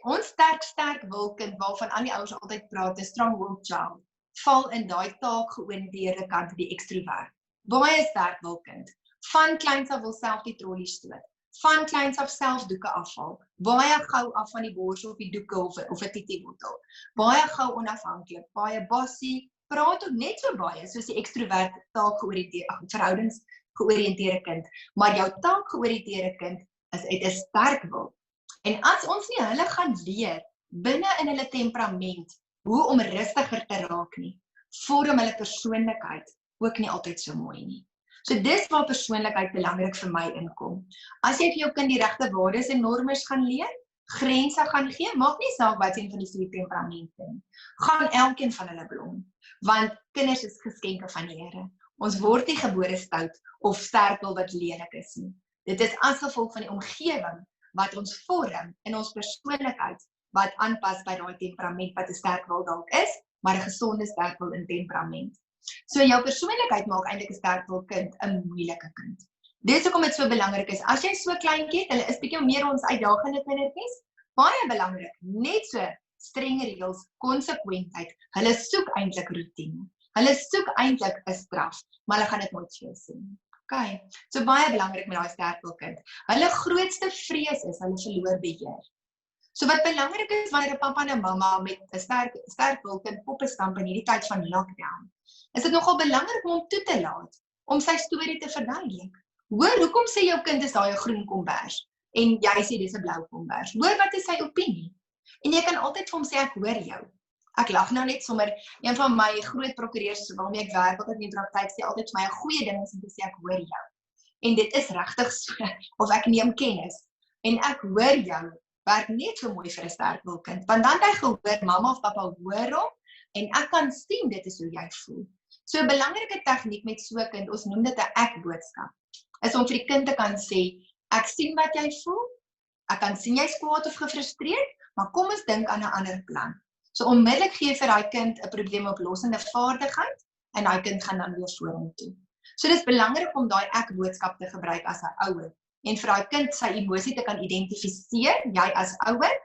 S1: Ons sterk wilkind waarvan al die ouers altyd praat, 'n strong-willed child, val in daai taakgeoriënteerde kant, die ekstrovert. Baie sterk wilkind. Van kleins af wil self die trollie stoot. Van kleins af self doeke afhaal. Baie gou af van die bors of die doeke of 'n titiebottel. Baie gou onafhanklik, baie bossy, praat ook net so baie soos die ekstrovert verhoudingsgeoriënteerde kind. Maar jou taakgeoriënteerde kind is uit 'n sterk wil. En as ons nie hulle gaan leer binne in hulle temperament hoe om rustiger te raak nie, vorm hulle persoonlikheid ook nie altyd so mooi nie. So dis waar persoonlikheid belangrik vir my inkom. As jy vir jou kind die regte waardes en normes gaan leer, grense gaan gee, maak nie saak wat een van die 4 temperamente nie. Gaan elkeen van hulle blom, want kinders is geskenke van die Here. Ons word nie gebore stout of sterk wil wat lelik is nie. Dit is as gevolg van die omgewing wat ons vorm in ons persoonlikheid, wat aanpas by daai temperament wat 'n sterk wil dalk is, maar 'n gesonde sterk-wil in temperament. So jou persoonlikheid maak eintlik 'n sterk-wil kind 'n moeilike kind. Dis hoekom dit so belangrik is. As jy so kleintjie het, hulle is bietjie meer ons uitdagende kindertjies, baie belangrik, net so streng reëls, konsekwentheid. Hulle soek eintlik roetine. Hulle soek eintlik 'n straf, maar hulle gaan dit nooit vir jou sien. Okay. So baie belangrik met daai sterk-wil kind. Hulle grootste vrees is hulle verloor beheer. So wat belangrik is wanneer 'n pappa en 'n mamma met 'n sterk-wil kind poppe stamp in hierdie tyd van lockdown, is dit nogal belangrik om hom toe te laat om sy storie te verduidelik. Hoor, hoekom sê jou kind is daai 'n groen kombers en jy sê dis 'n blou kombers? Hoor wat is sy opinie? En jy kan altyd vir hom sê ek hoor jou. Ek lag nou net sommer, een van my groot prokureurs waarmee ek werk altyd in die praktyk sê altyd vir my 'n goeie ding is om te sê ek hoor jou. En dit is regtig so, of ek neem kennis. En ek hoor jou, werk net so mooi vir 'n sterk-wil kind, want dan het hy gehoor, mamma of pappa hoor hom, en ek kan sien dit is hoe jy voel. So 'n belangrike tegniek met so 'n kind, ons noem dit 'n ek-boodskap, is om vir die kind te kan sê, ek sien wat jy voel, ek kan sien jy's kwaad of gefrustreerd, maar kom ons dink aan 'n ander plan. So onmiddellik gee vir daai kind 'n probleemoplossende vaardigheid en daai kind gaan dan weer vorentoe. So dis belangrik om daai ek-boodskap te gebruik as 'n ouer en vir daai kind sy emosie te kan identifiseer, jy as ouer,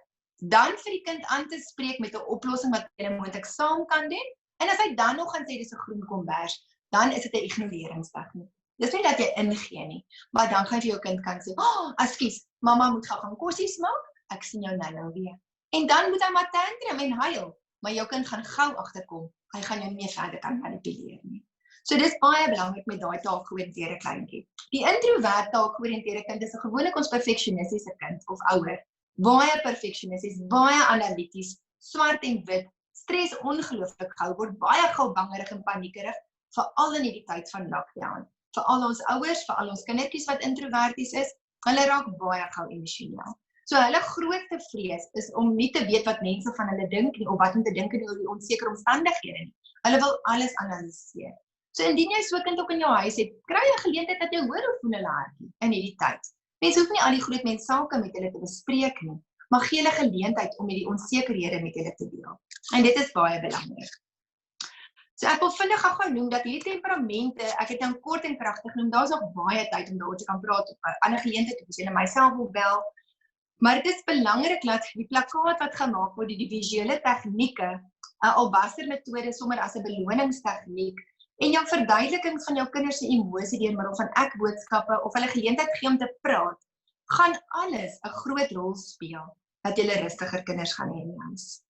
S1: dan vir die kind aan te spreek met 'n oplossing wat julle moontlik saam kan doen. En as hy dan nog gaan sê dis 'n groen kombers, dan is dit 'n ignoreringstegniek. Dis nie dat jy ingee nie, maar dan gaan jy jou kind kan sê, "Ekskuus, mamma moet gou gaan kosies maak, ek sien jou nou weer." En dan moet hy maar tantrum en huil, maar jou kind gaan gou agterkom, hy gaan jou nie meer verder kan manipuleer nie. So dis baie belangrik met daai taakgeoriënteerde kleintjie. Die introvert taakgeoriënteerde kind is gewoonlik ons perfeksionistiese kind of ouer. Baie perfeksionisties, baie analities, swart en wit, stres ongelooflik gou, word baie gou bangerig en paniekerig, veral in hierdie tyd van lockdown. Veral ons ouers, veral ons kindertjies wat introverties is, hulle raak baie gou emosioneel. So hulle grootste vrees is om nie te weet wat mense van hulle dink nie, of wat om te dink in die onsekere omstandighede nie. Hulle wil alles analiseer. So indien jy so 'n kind ook in jou huis het, kry jy 'n geleentheid dat jy hoor hoe voel hulle hartjie in hierdie tyd. Mense hoef nie al die groot mens sake met hulle te bespreek nie, maar gee hulle geleentheid om hierdie onsekerhede met hulle te deel. En dit is baie belangrik. So ek wil vinnig gou noem dat hierdie temperamente, ek het nou kort en kragtig genoem, daar's nog baie tyd om daaroor te kan praat op 'n ander geleentheid, of as jy myself wil bel. Maar dit is belangrik dat die plakkaat wat gemaak word, die visuele tegnieke, 'n albaster metode sommer as 'n beloningstegniek, en jou verduidelikings van jou kinders se emosie deur middel van ek-boodskappe of hulle geleentheid gee om te praat, gaan alles 'n groot rol speel dat jy rustiger kinders gaan hê in die huis.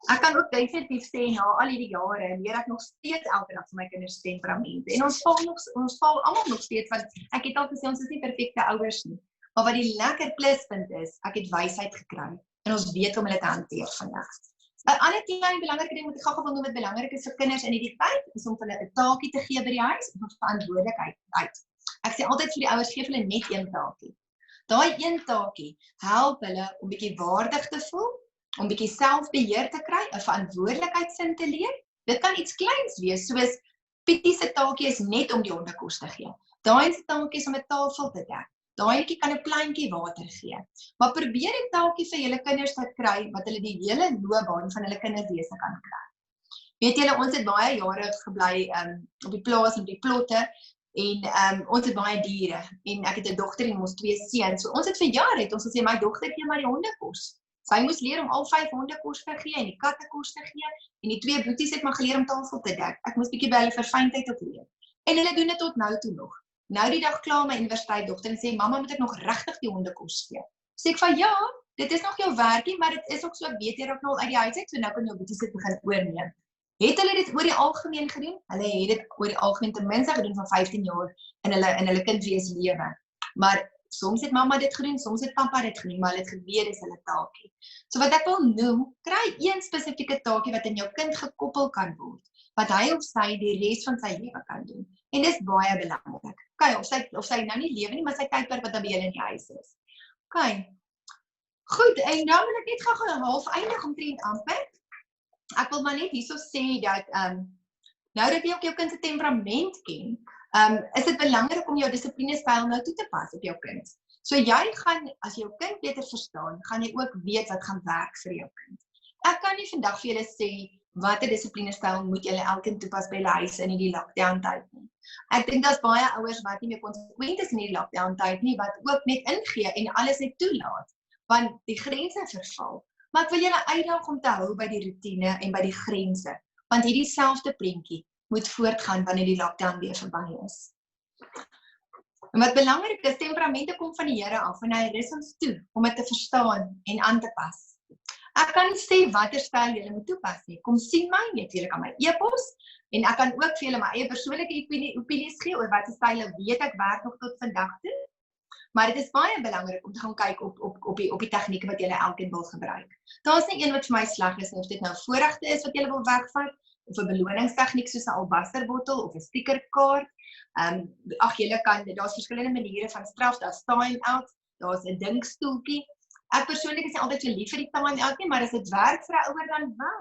S1: Ek kan ook definitief sê, na al hierdie jare, leer ek nog steeds elke dag van my kinders se temperamente. En ons val almal nog steeds, want ek het al gesê, ons is nie perfekte ouers nie. Maar wat die lekker pluspunt is, ek het wysheid gekry, en ons weet om hulle te hanteer vandag. 'n ander klein belangrike ding wat ek gou wil noem wat belangrik is vir kinders in hierdie tyd, is om hulle 'n taakie te gee by die huis, of 'n verantwoordelikheid uit. Ek sê altyd vir die ouers, gee hulle net een taakie. Daai een taakie help hulle om bietjie waardig te voel, om bietjie selfbeheer te kry, 'n verantwoordelikheidsin te leer. Dit kan iets kleins wees, soos Pietie se taakie is net om die honde kos te gee. Daai se taakie is om 'n tafel te dek. Daai kan 'n plantjie water gee. Maar probeer 'n taakie vir julle kinders te kry wat hulle die hele loopbaan van hulle kinderwese kan kry. Weet julle, ons het baie jare gebly op die plaas en op die plotte, en ons het baie diere, en ek het 'n dogter en ons 2 seuns. So ons het vir jare ons gesê my dogter gee maar die honde kos. Sy moes leer om al 5 honde kos te gee en die katte kos te gee, en die 2 boeties het maar geleer om tafel te dek. Ek moes bietjie by hulle verfynheid op leer. En hulle doen dit tot nou toe nog. Nou die dag klaar my universiteit dogter en sê, mamma, moet ek nog regtig die honde kos gee? Sê ek van ja, dit is nog jou werkie, maar dit is ook so, ek weet jy raak nou al uit die huis uit, so nou kan jou boeties dit begin oorneem. Het hulle dit oor die algemeen gedoen? Hulle het dit oor die algemeen ten minste gedoen van 15 jaar in hulle kindwees lewe. Maar soms het mamma dit gedoen, soms het pappa dit gedoen, maar hulle het geweet is hulle taakie. So wat ek wil noem, kry een spesifieke taakie wat in jou kind gekoppel kan word, wat hy of sy die res van sy lewe kan doen. En dis baie belangrik. Okay, of sy nou nie lewe nie, maar sy tydperk wat dan by julle in die huis is. Okay. Goed, en dan wil ek net gou half eindig omtrent amper. Ek wil maar net hierso sê dat nou dat jy ook jou kind se temperament ken, is dit belangrik om jou dissiplinestyl nou toe te pas op jou kind. So jy gaan, as jy jou kind beter verstaan, gaan jy ook weet wat gaan werk vir jou kind. Ek kan nie vandag vir julle sê, watter dissiplinestyl moet julle elkeen toepas by julle huise in die lockdown tyd nie. Ek dink daar's baie ouers wat nie meer konsekwent is in die lockdown tyd nie, wat ook net ingee en alles net toelaat, want die grense verval. Maar ek wil julle uitdaag om te hou by die roetine en by die grense, want hierdie selfde prentjie moet voortgaan wanneer die lockdown weer verby is. En wat belangrik is, temperamente kom van die Here af en hy rus ons toe om dit te verstaan en aan te pas. Ek kan nie sê watter styl julle moet toepas nie. Kom sien my net, julle kan my e-pos en ek kan ook vir julle my eie persoonlike opinies gee oor watter style weet ek werk nog tot vandag toe. Maar dit is baie belangrik om te gaan kyk op die tegnieke wat julle elkeen wil gebruik. Daar's nie een wat vir my sleg is, of dit nou voorregte is wat julle wil wegvat, of 'n beloningstegniek soos 'n albasterbottel of 'n stickerkaart. Julle kan, daar's verskillende maniere van straf, daar's time-out, daar's 'n dinkstoeltjie. Ek persoonlik is nie altyd so lief vir die time-out nie, maar as dit werk vir 'n ouer dan wel.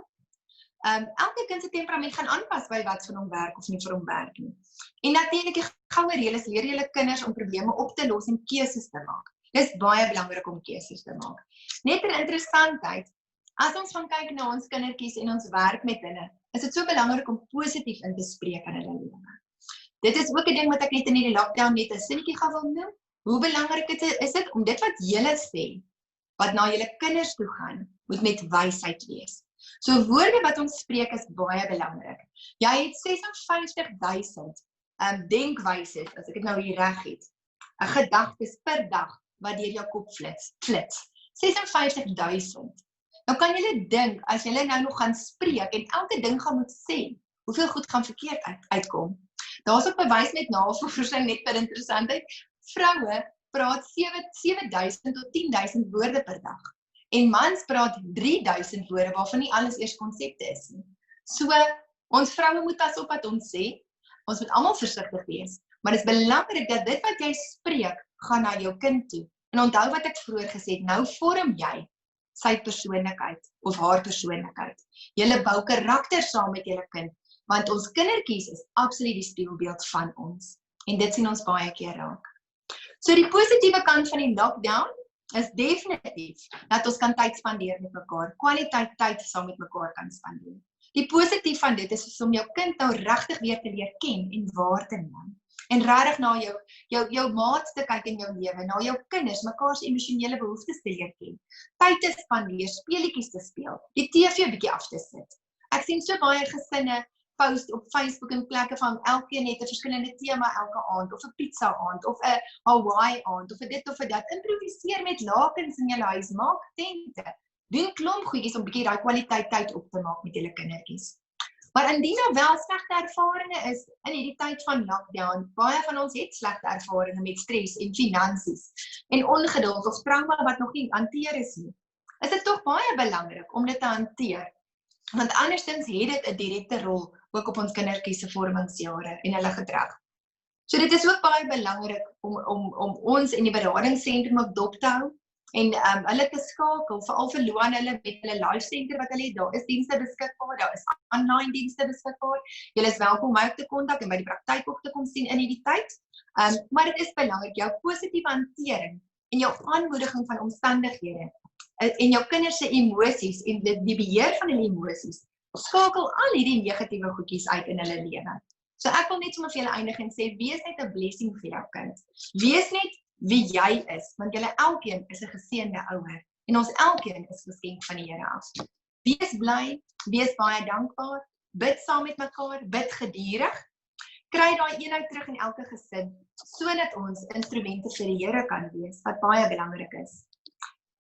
S1: Elke kind se temperament gaan aanpas by wat vir hom werk of nie vir hom werk nie. En natuurlik die goue reël is leer julle kinders om probleme op te los en keuses te maak. Dis baie belangrik om keuses te maak. Net ter interessantheid, as ons gaan kyk na ons kindertjies en ons werk met hulle, is dit so belangrik om positief in te spreek in hulle lewe. Dit is ook 'n ding wat ek net in hierdie lockdown net 'n sinnetjie gaan wil noem. Hoe belangrik is dit om dit wat julle sê, wat na julle kinders toe gaan, moet met wysheid wees. So woorde wat ons spreek is baie belangrik. Jy het 56.000 denkwyses, as ek dit nou hier reg het, gedagtes per dag wat deur jou kop flits. 56.000. Nou kan julle dink, as julle nou nog gaan spreek en elke ding gaan moet sê, hoeveel goed gaan verkeerd uitkom. Daar's ook bewys met navorsing net vir interessantheid. Vroue praat 7.000 tot 10.000 woorde per dag. En mans praat 3.000 woorde waarvan nie alles eers konsepte is nie. So, ons vroue moet pas op wat ons sê. Ons moet almal versigtig wees. Maar dit is belangrik dat dit wat jy spreek, gaan na jou kind toe. En onthou wat ek vroeër gesê het, nou vorm jy sy persoonlikheid of haar persoonlikheid. Julle bou karakter saam met julle kind, want ons kindertjies is absoluut die spieelbeeld van ons. En dit sien ons baie keer raak. So die positiewe kant van die lockdown is definitief dat ons kan tyd spandeer met mekaar, kwaliteit tyd saam met mekaar kan spandeer. Die positief van dit is om jou kind nou regtig weer te leer ken en waar te neem. En regtig na jou maats te kyk in jou lewe, na jou kinders, mekaar se emosionele behoeftes te leer ken. Tyd te spandeer, speletjies te speel, die TV bietjie af te sit. Ek sien so baie gesinne post op Facebook en plekke van elkeen het 'n verskillende tema elke aand, of 'n pizza aand, of 'n Hawaii aand, of 'n dit of 'n dat. Improviseer met lakens in jou huis, maak tente. Doen klomp goedjies om bietjie daai kwaliteit tyd op te maak met julle kindertjies. Maar indien daar wel slegte ervarings is in hierdie tyd van lockdown, baie van ons het slegte ervarings met stres en finansies en ongeduld of trauma wat nog nie hanteer is nie. Is dit tog baie belangrik om dit te hanteer, want andersins het dit 'n direkte rol ook op ons kindertjies se vormingsjare en hulle gedrag. So dit is ook baie belangrik om ons en die beradingsentrum op dop te hou en hulle te skakel, veral vir Luan hulle met hulle live center wat hulle het. Daar is dienste beskikbaar, daar is online dienste beskikbaar. Julle is welkom om my te kontak en by die praktyk op te kom sien in hierdie tyd. Maar dit is belangrik, jou positiewe hantering en jou aanmoediging van omstandighede en jou kinders se emosies en die beheer van hulle emosies skakel al hierdie negatiewe goedjies uit in hulle lewe. So ek wil net sommer vir julle eindig en sê, wees net 'n blessing vir jou kind. Wees net wie jy is, want julle elkeen is 'n geseënde ouer en ons elkeen is geskenk van die Here af. Wees bly, wees baie dankbaar, bid saam met mekaar, bid gedurig. Kry daai eenheid terug in elke gesin, sodat ons instrumente vir die Here kan wees, wat baie belangrik is.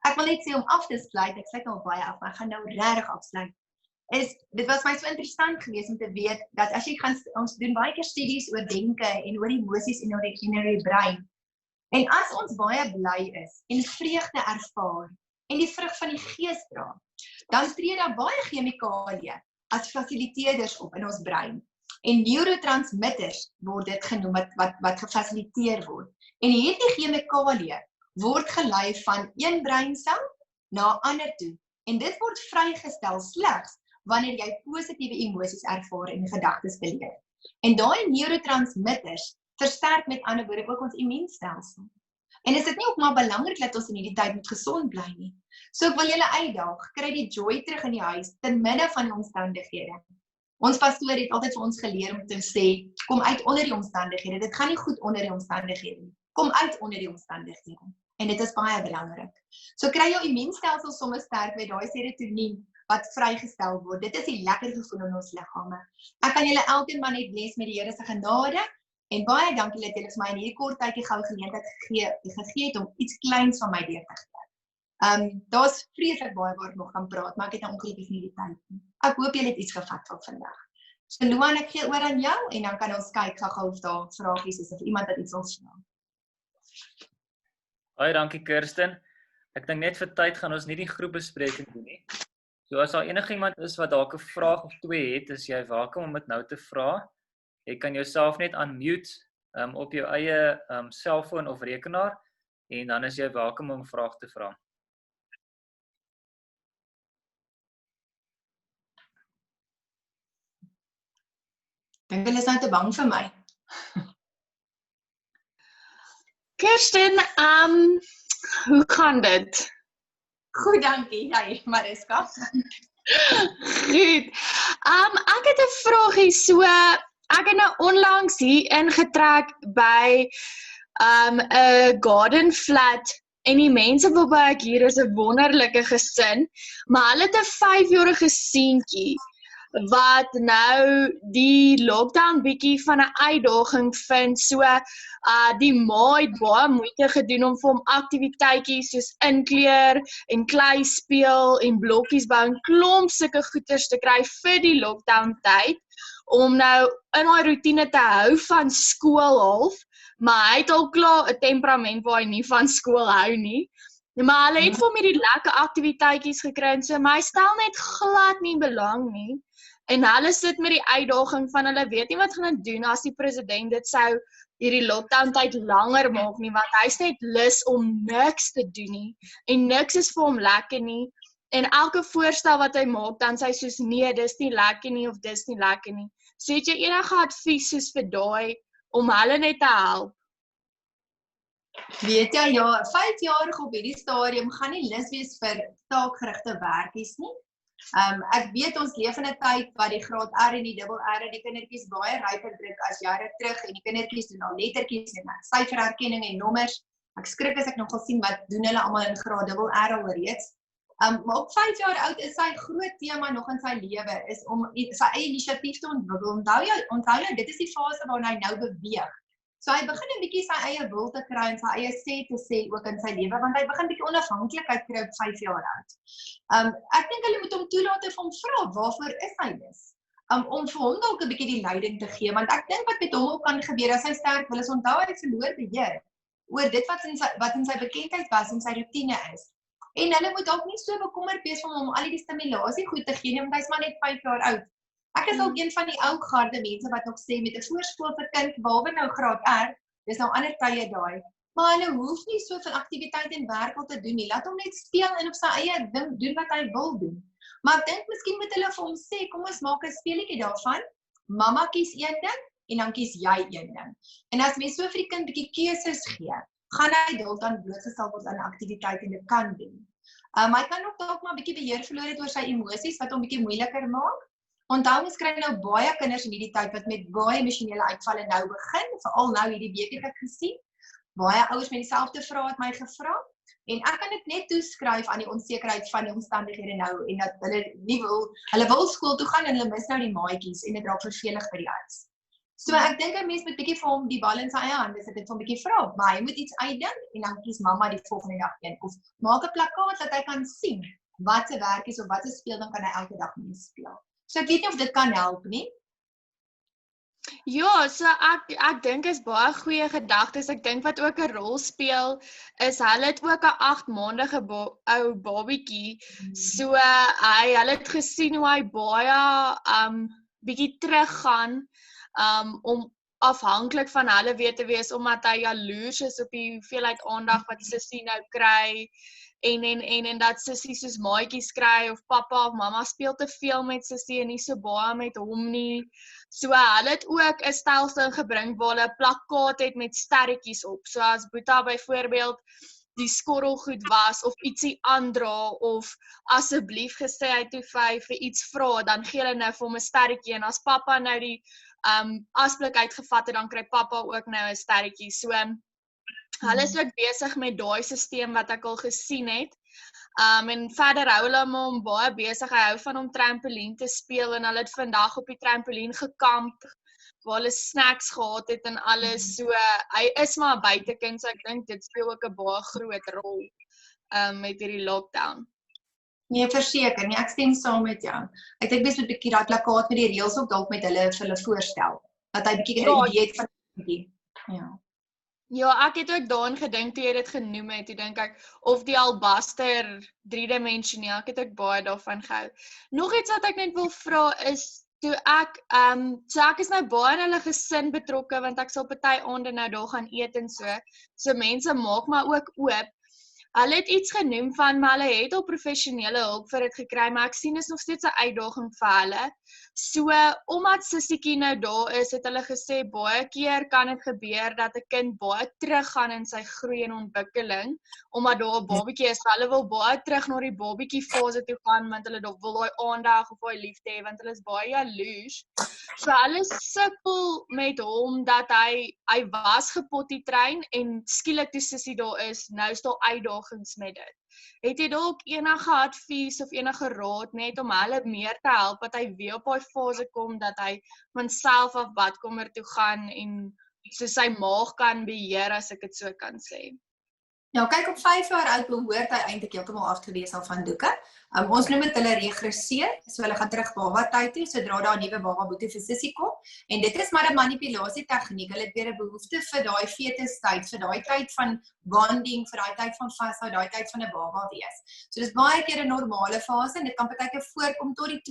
S1: Ek wil net sê om af te sluit, ek sluit al baie af, maar ek gaan nou regtig afsluit. Dit was my so interessant geweest om te weet, dat as jy ons doen baie keer studies oor denke en oor emosies en oor die brein. En as ons baie bly is en vreugde ervaar en die vrug van die Gees dra, dan tree daar baie chemikalieë as fasiliteerders op in ons brein. En neurotransmitters word dit genoem wat gefasiliteer word. En hierdie chemikalieë word gelei van een breinsel na 'n ander toe. En dit word vrygestel slegs wanneer jy positiewe emosies ervaar en gedagtes beleef. En daai neurotransmitters versterk met ander woorde ook ons immuunstelsel. En is dit nie ook maar belangrik dat ons in hierdie tyd moet gesond bly nie? So ek wil julle uitdaag, kry die joy terug in die huis, ten midde van die omstandighede. Ons pastoor het altyd vir ons geleer om te sê, kom uit onder die omstandighede, dit gaan nie goed onder die omstandighede nie. Kom uit onder die omstandighede. En dit is baie belangrik. So kry jou immuunstelsel soms sterk met daai serotonien wat vrygestel word. Dit is die lekker gevoel in ons liggame. Ek kan julle elkeen maar net bless met die Here se genade en baie dankie dat julle vir my in hierdie kort tydjie gou geleentheid gegee het om iets kleins van my deur te gee. Daar's vreeslik baie waar ek nog kan praat, maar ek het nou ongelukkig nie die tyd nie. Ek hoop julle het iets gevat van vandag. So Luan, ek gee oor aan jou en dan kan ons kyk gou of daar vragies is of iemand wat iets wil vra.
S2: Baie dankie Kirsten. Ek dink net vir tyd gaan ons nie die groepbespreking doen nie. So as daar enigiemand is wat dalk 'n vraag of twee het, is jy welkom om dit nou te vra. Jy kan jouself net unmute op jou eie selfoon of rekenaar en dan is jy welkom om 'n vraag te vra.
S1: Dink hulle is nou te bang vir my.
S3: Kirsten, hoe gaan dit?
S1: Goed, dankie. Jy, Mariska.
S3: Goed. Ek het 'n vraagie. So, ek het nou onlangs hier ingetrek by 'n garden flat en die mense waarby ek hier is 'n wonderlike gesin, maar hulle het 'n 5-jarige seentjie wat nou die lockdown bietjie van 'n uitdaging vind. So die ma het baie moeite gedoen om vir hom aktiwiteitjies soos inkleur en klei speel en blokkies bou en klomp sulke goeders te kry vir die lockdown tyd om nou in daai roetine te hou van skool half, maar hy het al klaar 'n temperament waar hy nie van skool hou nie. Maar hulle het vir hom hierdie lekker aktiwiteitjies gekry en so, maar hy stel net glad nie belang nie. En hulle sit met die uitdaging van hulle weet nie wat gaan hulle doen as die president dit sou hierdie lockdown tyd langer maak nie, want hy's net lus om niks te doen nie en niks is vir hom lekker nie. En elke voorstel wat hy maak, dan sê hy soos nee, dis nie lekker nie of dis nie lekker nie. So het jy enige advies soos vir daai om hulle net te help?
S1: Weet jy, ja, 5-jarige op hierdie stadium gaan nie lus wees vir taakgerigte werkies nie. Ek weet ons leef in 'n tyd waar die graad R en die dubbel R en die kindertjies baie ryper druk as jare terug en die kindertjies doen al lettertjies en syferherkenning en nommers. Ek skrik as ek nogal sien wat doen hulle almal in graad dubbel R alreeds. Maar op 5 jaar oud is sy groot tema nog in sy lewe is om sy eie inisiatief te ontwikkel. Onthou nou, dit is die fase waarin hy nou beweeg. So hy begin 'n bietjie sy eie wil te kry en sy eie sê te sê ook in sy lewe, want hy begin bietjie onafhanklikheid kry op 5 jaar oud. Ek dink hulle moet hom toelaat en vir hom vra waarvoor is hy lus? Om vir hom dalk 'n bietjie die leiding te gee, want ek dink wat met hom ook kan gebeur as hy sterk wil is onthou hy verloor beheer oor dit wat in sy bekendheid was en sy rotine is. En hulle moet dalk nie so bekommerd wees van hom al die stimulasie goed te gee nie, want hy's maar net 5 jaar oud. Ek is ook een van die ou garde mense wat nog sê met 'n voorskoolse kind, behalwe nou graad R, dis nou ander tye daai. Maar hulle hoef nie soveel aktiwiteit en werk al te doen nie. Laat hom net speel en op sy eie ding doen wat hy wil doen. Maar ek dink miskien moet hulle vir hom sê, kom ons maak 'n speletjie daarvan. Mamma kies een ding en dan kies jy een ding. En as mens so vir die kind bietjie keuses gee, gaan hy dalk dan blootgestel word aan aktiwiteit en dit kan doen. Hy kan ook dalk maar 'n bietjie beheer verloor het oor sy emosies wat hom bietjie moeiliker maak. Onthou ons kry nou baie kinders in hierdie tyd wat met baie emosionele uitvalle nou begin, veral nou hierdie week het ek gesien. Baie ouers met dieselfde vraag het my gevra en ek kan dit net toeskryf aan die onsekerheid van die omstandighede nou en dat hulle wil skool toe gaan en hulle mis nou die maatjies en dit raak vervelig by die huis. So ek dink 'n mens moet bietjie vir hom die bal in sy eie hande sit en vir hom bietjie vra, maar hy moet iets uitdink en dan kies mamma die volgende dag een of maak 'n plakkaat dat hy kan sien wat se werkies of wat se speel dan kan hy elke dag mee speel. So ek weet nie of dit kan help nie.
S3: Ja, so ek dink is baie goeie gedagtes. Ek dink wat ook 'n rol speel is hulle het ook 'n 8 maandige ou babietjie. So hulle het gesien hoe hy baie bietjie teruggaan om afhanklik van hulle weet te wees omdat hy jaloers is op die hoeveelheid aandag wat sussie nou kry en dat sussie soos maatjies kry of pappa of mamma speel te veel met sussie en nie so baie met hom nie. So hulle het ook 'n stelsel gebring waar hulle 'n plakkaat het met sterretjies op. So as Boeta byvoorbeeld die skorrelgoed was of ietsie aandra of asseblief gesê hy toe vir iets vra, dan gee hulle nou vir hom 'n sterretjie en as pappa nou die asblik uitgevat het, dan kry pappa ook nou 'n sterretjie. So hulle is ook besig met daai stelsel wat ek al gesien het. En verder hou hulle hom baie besig. Hy hou van om trampolien te speel en hulle het vandag op die trampolien gekamp waar hulle snacks gehad het en alles. So hy is maar 'n buitekind, so ek dink dit speel ook 'n baie groot rol met hierdie lockdown.
S1: Nee, verseker, nee, ek stem saam met jou. Ek dink bes 'n bietjie daai plakkaat met die reëls ook dalk met hulle voorstel. Dat hy bietjie 'n idee het van die. Ja.
S3: Ja, ek het ook daaraan gedink toe jy dit genoem het. Toe dink ek of die albaster 3-dimensioneel, ek het ook baie daarvan gehou. Nog iets wat ek net wil vra is toe ek ek is nou baie in hulle gesin betrokke want ek sal party aande nou daar gaan eet en so. So mense maak maar ook oop. Hulle het iets genoem van maar hulle het al professionele hulp vir dit gekry, maar ek sien is nog steeds 'n uitdaging vir hulle. So omdat Sissiekie nou daar is, het hulle gesê baie keer kan dit gebeur dat 'n kind baie teruggaan in sy groei en ontwikkeling omdat daar 'n babatjie is. Hulle wil baie terug na die babatjie fase toe gaan want hulle wil daai aandag of daai liefde hê want hulle is baie jaloers. So hulle sukkel met hom dat hy was gepotty train en skielik toe Sissie daar is, nou is daar uitdagings met dit. Het jy dalk enige advies of enige raad net om hulle meer te help dat hy weer op daai fase kom dat hy van self af badkamer toe gaan en so sy maag kan beheer as ek dit so kan sê?
S1: Ja, kyk op 5 jaar oud behoort hy eintlik heeltemal af te wees al van doeke. Ons noem dit hulle regresseer, so hulle gaan terug baba tyd toe sodra daar 'n nuwe baba boetie vir Sissie kom. En dit is maar 'n manipulasie tegniek. Hulle het weer 'n behoefte vir daai fetus-tyd, vir daai tyd van bonding, vir daai tyd van vashou, daai tyd van 'n baba wees. So dis baie keer 'n normale fase en dit kan partykeer voorkom tot die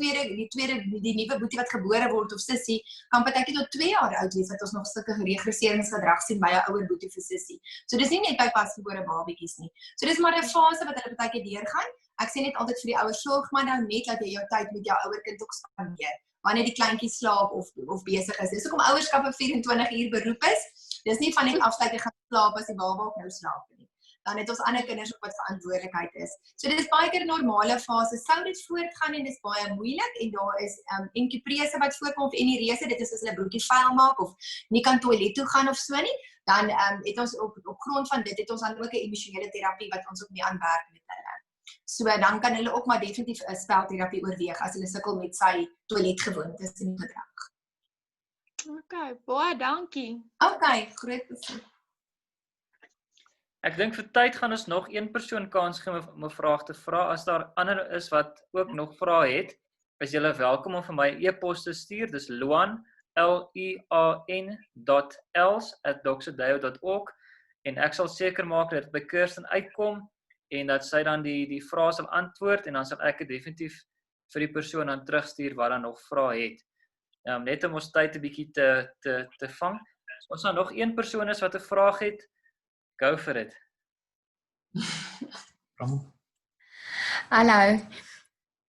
S1: nuwe boetie wat gebore word of Sissie kan partykeer tot 2 jaar oud wees wat ons nog sulke regresseringsgedrag sien by 'n ouer boetie vir Sissie. So dis nie net by pasgebore babatjies nie. So dis maar 'n fase wat hulle partykeer deurgaan. Ek sê net altyd vir die ouers, sorg maar nou net dat jy jou tyd met jou ouer kind ook spandeer. Wanneer die kleintjie slaap of besig is. Dis hoekom ouerskap 'n 24 uur beroep is. Dis nie van net afsluit en gaan slaap as die baba ook nou slaap nie. Dan het ons ander kinders ook wat verantwoordelikheid is. So dit is baie keer 'n normale fase. Sou dit voortgaan en dis baie moeilik en daar is enkiprese wat voorkom of enirese, dit is as hulle broekie vuil maak of nie kan toilet toe gaan of so nie, dan het ons op grond van dit het ons dan ook 'n emosionele terapie wat ons ook mee aanwerk met hulle. So dan kan hulle ook maar definitief 'n spelterapie oorweeg as hulle sukkel met sy toiletgewoontes en gedrag.
S3: Okay, baie dankie.
S1: Okay, groot plesier.
S2: Ek dink vir tyd gaan ons nog een persoon kans gee om 'n vraag te vra. As daar ander is wat ook nog vrae het, is julle welkom om vir my e-pos te stuur. Dis luan.els@doxadio.org en ek sal seker maak dat dit by Kirsten uitkom en dat sy dan die vrae sal antwoord en dan sal ek dit definitief vir die persoon dan terugstuur wat dan nog vrae het. Net om ons tyd 'n bietjie te vang. So, as daar nog een persoon is wat 'n vraag het, go for it.
S4: Hallo.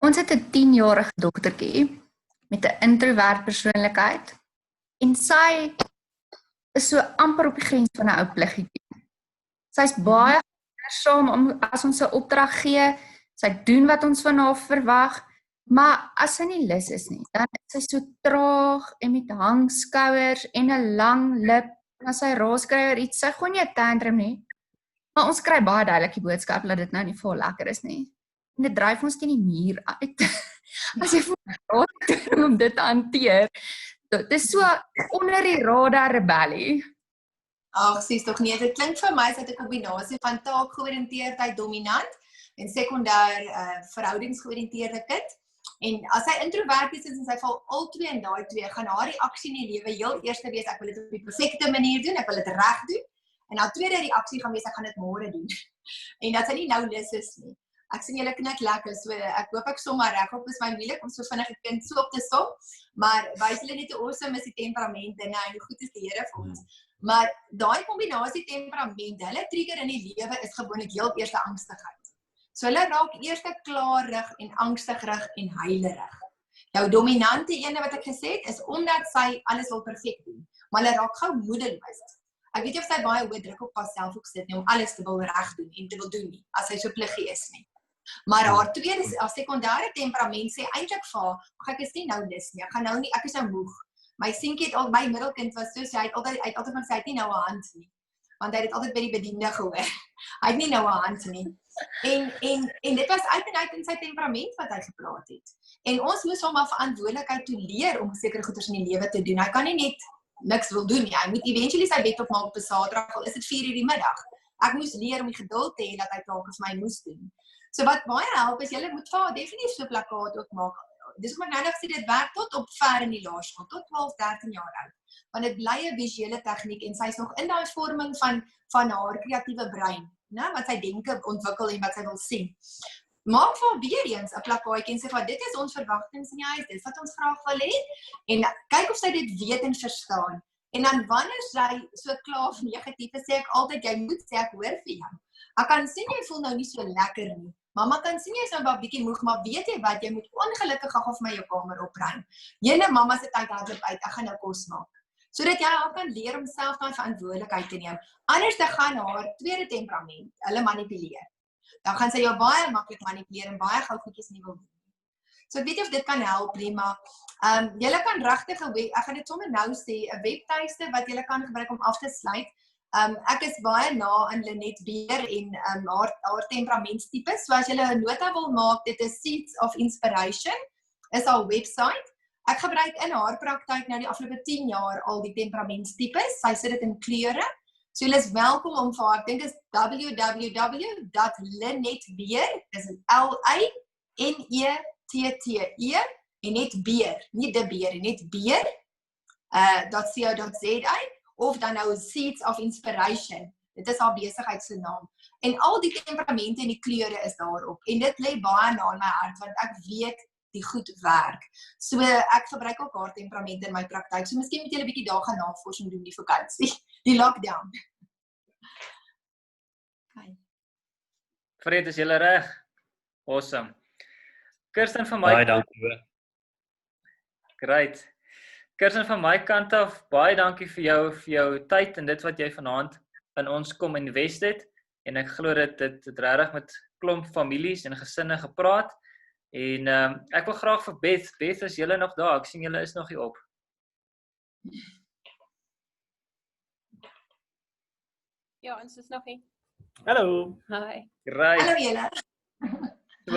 S4: Ons het 'n 10-jarige dogtertjie met 'n introvert persoonlikheid en sy is so amper op die grens van 'n ou pluggetjie. Sy's baie saam as ons 'n opdrag gee, sy doen wat ons van haar verwag, maar as sy nie lus is nie, dan is sy so traag en met hangskouers en 'n lang lip. En as sy raas kry oor iets, sy gooi nie 'n tantrum nie. Maar ons kry baie duidelik die boodskap dat dit nou nie vir haar lekker is nie. En dit dryf ons teen die muur uit. As jy voel om dit te hanteer, dit is so onder die radar rebellie.
S1: Ag, sies tog nie. Dit klink vir my is dit 'n kombinasie van taakgeoriënteerdheid dominant en sekondêr verhoudingsgeoriënteerde kind. En as hy introvert is en sy val al twee in daai twee, gaan haar reaksie in die lewe heel eerste wees ek wil dit op die perfekte manier doen, ek wil dit reg doen. En haar tweede reaksie gaan wees ek gaan dit môre doen. En dat sy nie nou lus is nie. Ek sien julle knik lekker, so ek hoop ek som maar regop, is my moeilik om so vinnig 'n kind so op te som, maar wys hulle net hoe awesome is die temperamente en hoe goed is die Here vir ons. Maar daai kombinasie temperament, hulle trigger in die lewe is gewoonlik heel eerste angstigheid. So hulle raak eers klaarig en angstigrig en huilerig. Jou dominante ene wat ek gesê het, is omdat sy alles wil perfek doen, maar hulle raak gou moedeloos. Ek weet nie of sy baie hoë druk op haarself ook sit nie, om alles te wil reg doen en te wil doen nie, as sy so pliggie is nie. Maar haar tweede, haar sekondêre temperament sê eintlik vir haar, ek is nie nou lus nie, ek is nou moeg. My seentjie het al, my middelkind was so, hy het altyd van sy het nie nou 'n hand nie, want hy het altyd by die bediende gehoor. Hy het nie nou 'n hand nie. En dit was uit en uit in sy temperament wat hy gepraat het. En ons moes hom maar verantwoordelikheid toe leer om sekere goeders in die lewe te doen. Hy kan nie net niks wil doen nie. Hy moet eventually sy bed opmaak op 'n Saterdag, al is dit 4:00 die middag. Ek moes leer om die geduld te hê dat hy take vir my moes doen. So wat baie help is, julle moet vir haar definitief so 'n plakkaat ook maak. Dis hoe ek nou gesê dit werk tot op ver in die laerskool, tot 12, 13 jaar oud. Want dit bly 'n visuele tegniek en sy is nog in daai vorming van haar kreatiewe brein, né, wat sy denke ontwikkel en wat sy wil sien. Maak vir haar weer eens 'n plakkaatjie en sê van dit is ons verwagtinge in die huis, dis wat ons graag wil hê en kyk of sy dit weet en verstaan. En dan wanneer sy so klaar of negatief is, sê ek altyd jy moet sê ek hoor vir jou. Ek kan sien jy voel nou nie so lekker nie. Mamma kan sien jy's nou 'n bietjie moeg, maar weet jy wat, jy moet ongelukkig gou vir my jou kamer opruim. Jene mamma se tyd hardloop uit, ek gaan nou kos maak. Sodat jy al kan leer om self daai verantwoordelikheid te neem. Anders dan gaan haar tweede temperament, hulle manipuleer. Dan gaan sy jou baie maklik manipuleer en baie gou goedjies nie wil doen. So ek weet nie of dit kan help nie, maar julle kan regtig ek gaan dit sommer nou sê, 'n webtuiste wat julle kan gebruik om af te sluit. Ek is baie na aan Lenet Beer en haar temperamentstipes. So as julle 'n nota wil maak, dit is Seeds of Inspiration, is haar website. Ek gebruik in haar praktyk nou die afgelope 10 jaar al die temperamentstipes. Sy sit dit in kleure. So julle is welkom om vir haar, ek dink is www.lenetbeer, dis LANETTE en net beer, nie de beer, net beer, .co.za, of dan nou Seeds of Inspiration. Dit is haar besigheid se naam. En al die temperamente en die kleure is daarop. En dit lê baie na in my hart, want ek weet die goed werk. So ek gebruik ook haar temperamente in my praktyk. So miskien moet julle 'n bietjie daar gaan navorsing doen die vakansie, die lockdown.
S2: Fred, is julle reg? Awesome. Kirsten van my
S5: Baie dankie.
S2: Great. Kirsten van my kant af, baie dankie vir jou tyd en dit wat jy vanaand in ons kom invest het. En ek glo dit het regtig met klomp families en gesinne gepraat. En ek wil graag vir Beth, is julle nog daar? Ek sien julle is nog hier op.
S6: Ja, ons is nog hier.
S5: Hallo.
S6: Hi.
S2: Great.
S1: Hallo julle.
S2: So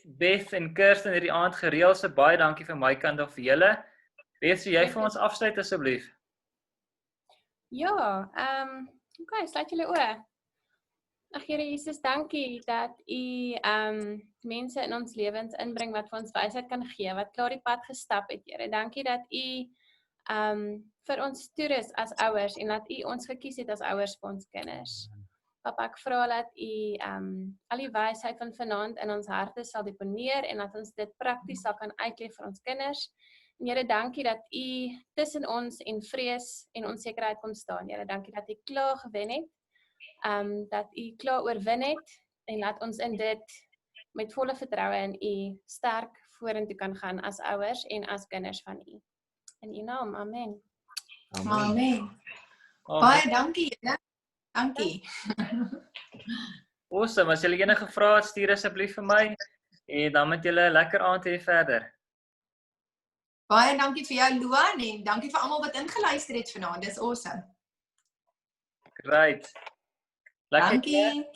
S2: Beth en Kirsten het die aand gereël, so baie dankie vir my kant af vir julle. Beth, so jy vir ons afsluit asseblief?
S6: Ja, okay, sluit julle oë. Ag Here Jesus, dankie dat U mense in ons lewens inbring wat vir ons wysheid kan gee, wat klaar die pad gestap het, Here. Dankie dat U vir ons toerus as ouers en dat U ons gekies het as ouers vir ons kinders. Papa, ek vra dat U al die wysheid van vanaand in ons harte sal deponeer en dat ons dit prakties sal kan uitleef vir ons kinders. En Here, dankie dat U tussen ons en vrees en onsekerheid kom staan. Here, dankie dat U klaar gewen het, dat U klaar oorwin het en laat ons in dit met volle vertroue in U sterk vorentoe kan gaan as ouers en as kinders van U. In U naam, amen.
S1: Amen. Baie dankie julle. Dankie.
S2: Awesome, as julle enige vrae het, stuur asseblief vir my en dan moet julle 'n lekker aand hê verder.
S1: Baie dankie vir jou Luan en dankie vir almal wat ingeluister het vanaand. Dis awesome.
S2: Great. Lekker.
S1: Dankie.